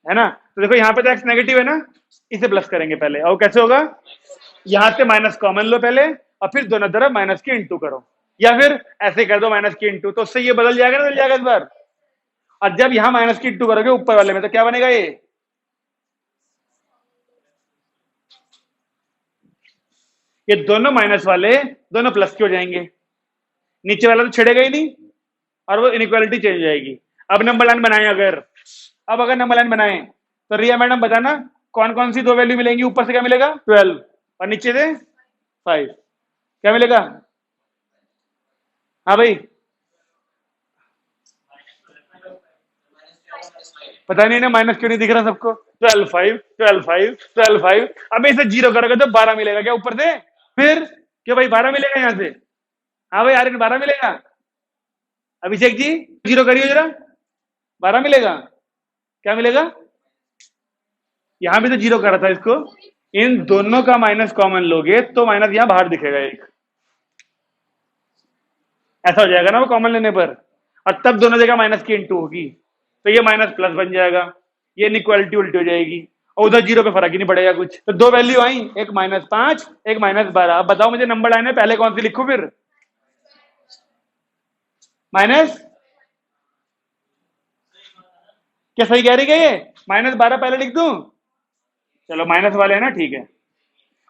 है ना। तो देखो यहाँ पे तो x नेगेटिव है ना, इसे प्लस करेंगे पहले, और कैसे होगा, यहां से माइनस कॉमन लो पहले और फिर दोनों तरफ माइनस के इंटू करो, या फिर ऐसे कर दो माइनस के इंटू, तो उससे ये बदल जाएगा ना, बदल जाएगा इस बार। और जब यहां माइनस के इंटू करोगे ऊपर वाले में तो क्या बनेगा, ये दोनों माइनस वाले दोनों प्लस के हो जाएंगे, नीचे वाला तो छिड़ेगा ही नहीं और वो इनइक्वालिटी चेंज जाएगी। अब नंबर लाइन बनाए, अगर नंबर लाइन बनाए तो रिया मैडम बताना कौन कौन सी दो वैल्यू मिलेंगी, ऊपर से क्या मिलेगा 12 और नीचे से 5, क्या मिलेगा, हाँ भाई पता नहीं ना माइनस क्यों नहीं दिख रहा सबको, 12 5 12 5 12 5। अब इसे जीरो करोगे तो 12 मिलेगा क्या ऊपर से, फिर क्यों भाई 12 मिलेगा यहाँ से, हाँ भाई आर्यन 12 मिलेगा, अभिषेक जी जीरो करिए जरा, 12 मिलेगा, क्या मिलेगा, यहां भी तो जीरो करा था इसको, इन दोनों का माइनस कॉमन लोगे तो माइनस यहां बाहर दिखेगा एक, ऐसा हो जाएगा ना वो कॉमन लेने पर, और तब दोनों जगह माइनस की इंटू होगी तो ये माइनस प्लस बन जाएगा, ये इनइक्वालिटी उल्टी हो जाएगी और उधर जीरो पे फर्क ही नहीं पड़ेगा कुछ। तो दो वैल्यू आई, एक -5 एक -12। अब बताओ मुझे नंबर लाइन में पहले कौन सी लिखूं, फिर माइनस, क्या सही कह रही है ये, -12 पहले लिख दूं, चलो माइनस वाले है ना, ठीक है।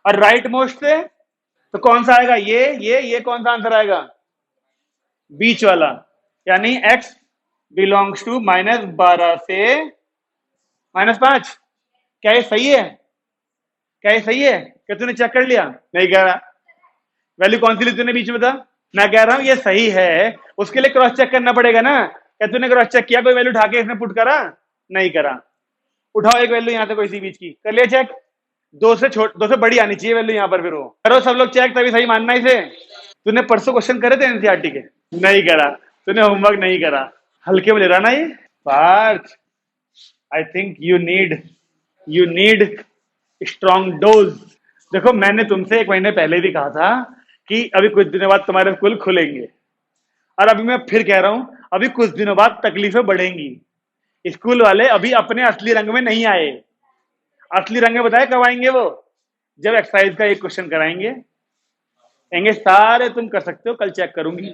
और राइट मोस्ट से तो कौन सा आएगा, ये कौन सा आंसर आएगा, बीच वाला, यानी x बिलोंग्स टू -12 से -5। क्या ये सही है, क्या ये सही है, क्या तूने चेक कर लिया, नहीं कह रहा, वैल्यू कौन सी ली तूने बीच में था, मैं कह रहा हूं ये सही है, उसके लिए क्रॉस चेक करना पड़ेगा ना। क्या तूने क्रॉस चेक किया, कोई वैल्यू उठा के इसमें पुट करा, नहीं करा, उठाओ एक वैल्यू यहां से कोई सी बीच की, कर लिया चेक, दो से बड़ी आनी चाहिए वैल्यू यहां पर, फिर वो करो सब लोग चेक तभी सही मानना इसे। तूने परसों क्वेश्चन करे थे एनसीईआरटी के, नहीं करा, तूने होमवर्क नहीं करा, हल्के में ले रहा ना ये Parth, I think you need strong dose. देखो मैंने तुमसे एक महीने पहले भी कहा था कि अभी कुछ दिनों बाद तुम्हारे स्कूल खुलेंगे, और अभी मैं फिर कह रहा हूं अभी कुछ दिनों बाद तकलीफें बढ़ेंगी। स्कूल वाले अभी अपने असली रंग में नहीं आए, असली रंग में बताए कब आएंगे वो, जब एक्सरसाइज का एक क्वेश्चन कराएंगे, कहेंगे सारे तुम कर सकते हो, कल चेक करूंगी,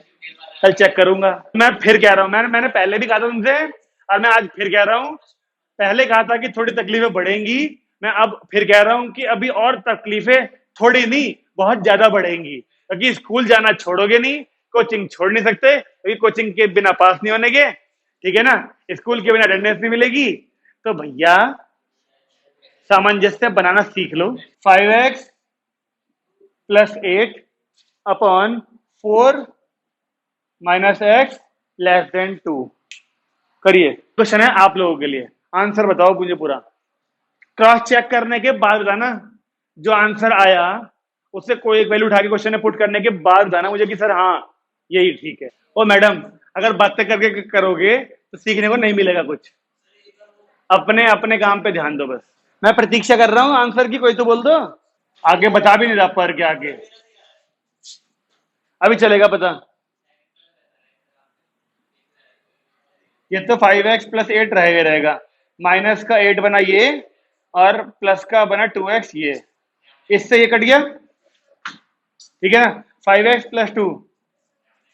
कल चेक करूंगा। मैं फिर कह रहा हूं, मैंने पहले भी कहा था तुमसे और मैं आज फिर कह रहा हूं, पहले कहा था कि थोड़ी तकलीफें बढ़ेंगी, मैं अब फिर कह रहा हूं कि अभी और तकलीफें थोड़ी नहीं बहुत ज्यादा बढ़ेंगी, क्योंकि स्कूल जाना छोड़ोगे नहीं, कोचिंग छोड़ नहीं सकते, क्योंकि कोचिंग के बिना पास नहीं होने के, ठीक है ना, स्कूल के बिना अटेंडेंस नहीं मिलेगी। तो भैया सामंजस्य बनाना सीख लो। 5x plus 8 upon 4 minus x less than 2। करिए, क्वेश्चन है आप लोगों के लिए, आंसर बताओ मुझे पूरा। क्रॉस चेक करने के बाद बताना, जो आंसर आया उससे कोई एक वैल्यू उठा के क्वेश्चन में पुट करने के बाद बताना मुझे कि सर हाँ यही ठीक है। ओ मैडम, अगर बातें करके करोगे तो सीखने को नहीं मिलेगा कुछ। अपने अपने काम पे ध्यान दो बस। मैं प्रतीक्षा कर रहा हूं आंसर की, कोई तो बोल दो। आगे बता भी नहीं रहा पर के आगे, अभी चलेगा पता। ये तो 5x प्लस 8 रहेगा, माइनस का 8 बना ये, और प्लस का बना 2x ये, इससे ये कट गया, ठीक है ना। 5x plus 2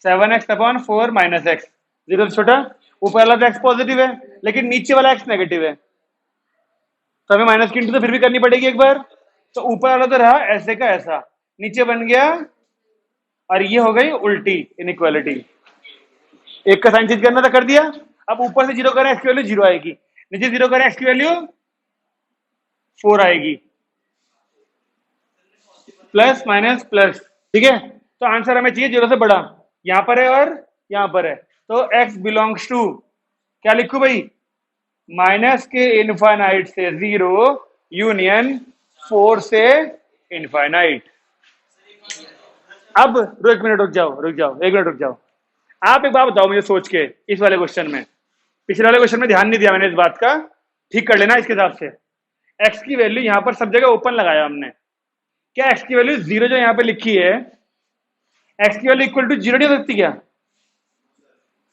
7x upon 4 minus x, zero से छोटा। ऊपर वाला तो एक्स पॉजिटिव है लेकिन नीचे वाला एक्स नेगेटिव है, तो हमें माइनस की इंटू तो फिर भी करनी पड़ेगी एक बार। तो ऊपर वाला तो रहा ऐसे का ऐसा, नीचे बन गया, और ये हो गई उल्टी इनइक्वालिटी। एक का साइन चेंज करना था, कर दिया। अब ऊपर से जीरो करें एक्स की वैल्यू जीरो आएगी, नीचे जीरो करें एक्स की वैल्यू 4 आएगी, प्लस माइनस प्लस, ठीक है। तो आंसर हमें चाहिए जीरो से बड़ा, यहां पर है और यहां पर है, तो x बिलोंग्स टू क्या लिखू भाई, माइनस के इनफाइनाइट से जीरो यूनियन 4 से इनफाइनाइट। अब एक मिनट रुक जाओ, एक मिनट रुक जाओ। आप एक बात बताओ मुझे सोच के, इस वाले क्वेश्चन में, पिछले वाले क्वेश्चन में ध्यान नहीं दिया मैंने इस बात का, ठीक कर लेना इसके हिसाब से। x की वैल्यू यहां पर सब जगह ओपन लगाया हमने, क्या x की वैल्यू जीरो जो यहां पे लिखी है, x की वैल्यू इक्वल टू जीरो नहीं हो सकती क्या,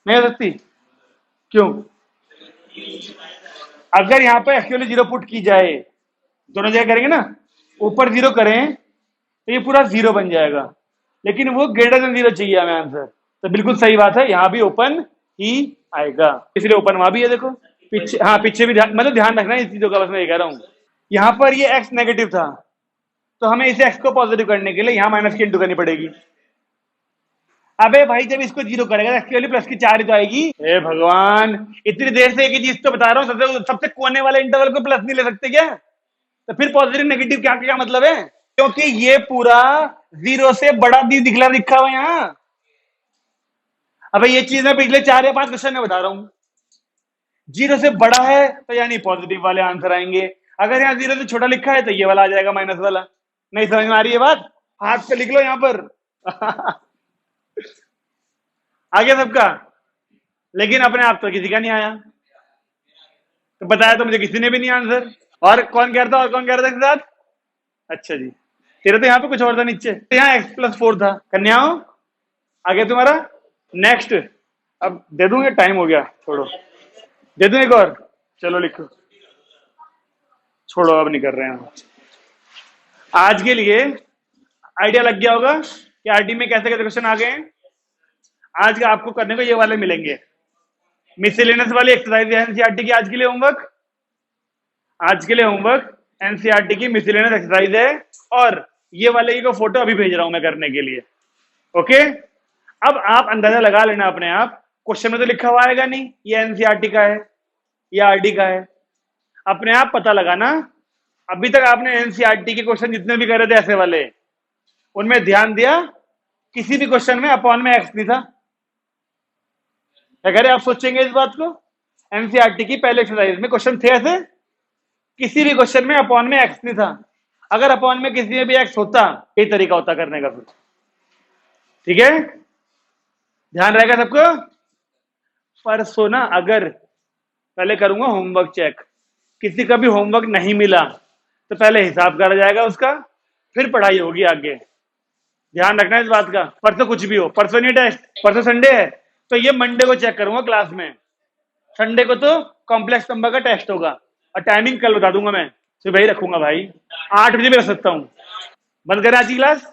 नहीं हो सकती, क्यों? अगर यहां पर x की वैल्यू जीरो पुट की जाए, दोनों जगह करेंगे ना, ऊपर जीरो करें तो ये पूरा जीरो बन जाएगा, लेकिन वो ग्रेटर देन जीरो चाहिए हमें आंसर। तो बिल्कुल सही बात है, यहां भी ओपन ही आएगा, इसलिए ओपन वहां भी है देखो, पीछे, हाँ पीछे भी मतलब ध्यान रखना इस चीजों का, बस मैं ये कह रहा हूं। यहां पर ये x नेगेटिव था, तो हमें इसे x को पॉजिटिव करने के लिए यहां माइनस की इंटू करनी पड़ेगी। अबे भाई जब इसको जीरो करेगा एक्स की वैल्यू प्लस की 4 ही तो आएगी। हे भगवान, इतनी देर से एक ही चीज तो बता रहा हूँ, सबसे कोने वाले इंटरवल को प्लस नहीं ले सकते क्या? तो फिर पॉजिटिव नेगेटिव क्या क्या मतलब है? क्योंकि ये पूरा जीरो से बड़ा दी दिखला लिखा हुआ यहां। अबे ये चीज मैं पिछले 4 या 5 क्वेश्चन में बता रहा हूं, जीरो से बड़ा है तो यानी पॉजिटिव वाले आंसर आएंगे, अगर यहाँ जीरो से छोटा लिखा है तो ये वाला आ जाएगा माइनस वाला। नहीं समझ में आ रही है बात? हाथ से लिख लो यहां पर। आ गया सबका? लेकिन अपने आप तो किसी का नहीं आया, तो बताया तो मुझे किसी ने भी नहीं आंसर। और कौन कह रहा था, और कौन कह रहा था इसके साथ? अच्छा जी, तेरा तो यहाँ पे कुछ और था नीचे, तो यहाँ एक्स प्लस 4 था। कन्याओं आ गया तुम्हारा? नेक्स्ट, अब दे दूंगे, टाइम हो गया, छोड़ो, दे दूं एक और, चलो लिखो, छोड़ो अब नहीं कर रहे हैं। आज के लिए आइडिया लग गया होगा कि आरटी में कैसे कैसे क्वेश्चन आ गए हैं। आज का आपको करने को ये वाले मिलेंगे, मिसलेनियस वाली एक्सरसाइज है एनसीईआरटी की। आज के लिए होमवर्क, आज के लिए होमवर्क एनसीईआरटी की मिसलेनियस एक्सरसाइज है, और ये वाले की को फोटो अभी भेज रहा हूं मैं करने के लिए। ओके, अब आप अंदाजा लगा लेना अपने आप, क्वेश्चन में तो लिखा हुआ आएगा नहीं ये एनसीईआरटी का है या आरडी का है, अपने आप पता लगाना। अभी तक आपने एनसीईआरटी के क्वेश्चन जितने भी करे थे ऐसे वाले, उनमें ध्यान दिया, किसी भी क्वेश्चन में अपॉन में एक्स नहीं था। अगर आप सोचेंगे इस बात को, एनसीईआरटी की पहले एक्सरसाइज में क्वेश्चन थे ऐसे, किसी भी क्वेश्चन में अपॉन में एक्स नहीं था। अगर अपॉन में किसी में भी एक्स होता, यही तरीका होता करने का फिर। ठीक है, ध्यान रहेगा सबको। परसों ना अगर पहले करूंगा होमवर्क चेक, किसी का भी होमवर्क नहीं मिला तो पहले हिसाब करा जाएगा उसका, फिर पढ़ाई होगी आगे। ध्यान रखना इस बात का। परसों कुछ भी हो, परसों नहीं टेस्ट, परसों संडे है, तो ये मंडे को चेक करूंगा क्लास में, संडे को तो कॉम्प्लेक्स नंबर का टेस्ट होगा, और टाइमिंग कल बता दूंगा मैं, तो भाई रखूंगा भाई, 8 बजे भी रख सकता हूँ। बंद करें आज की क्लास।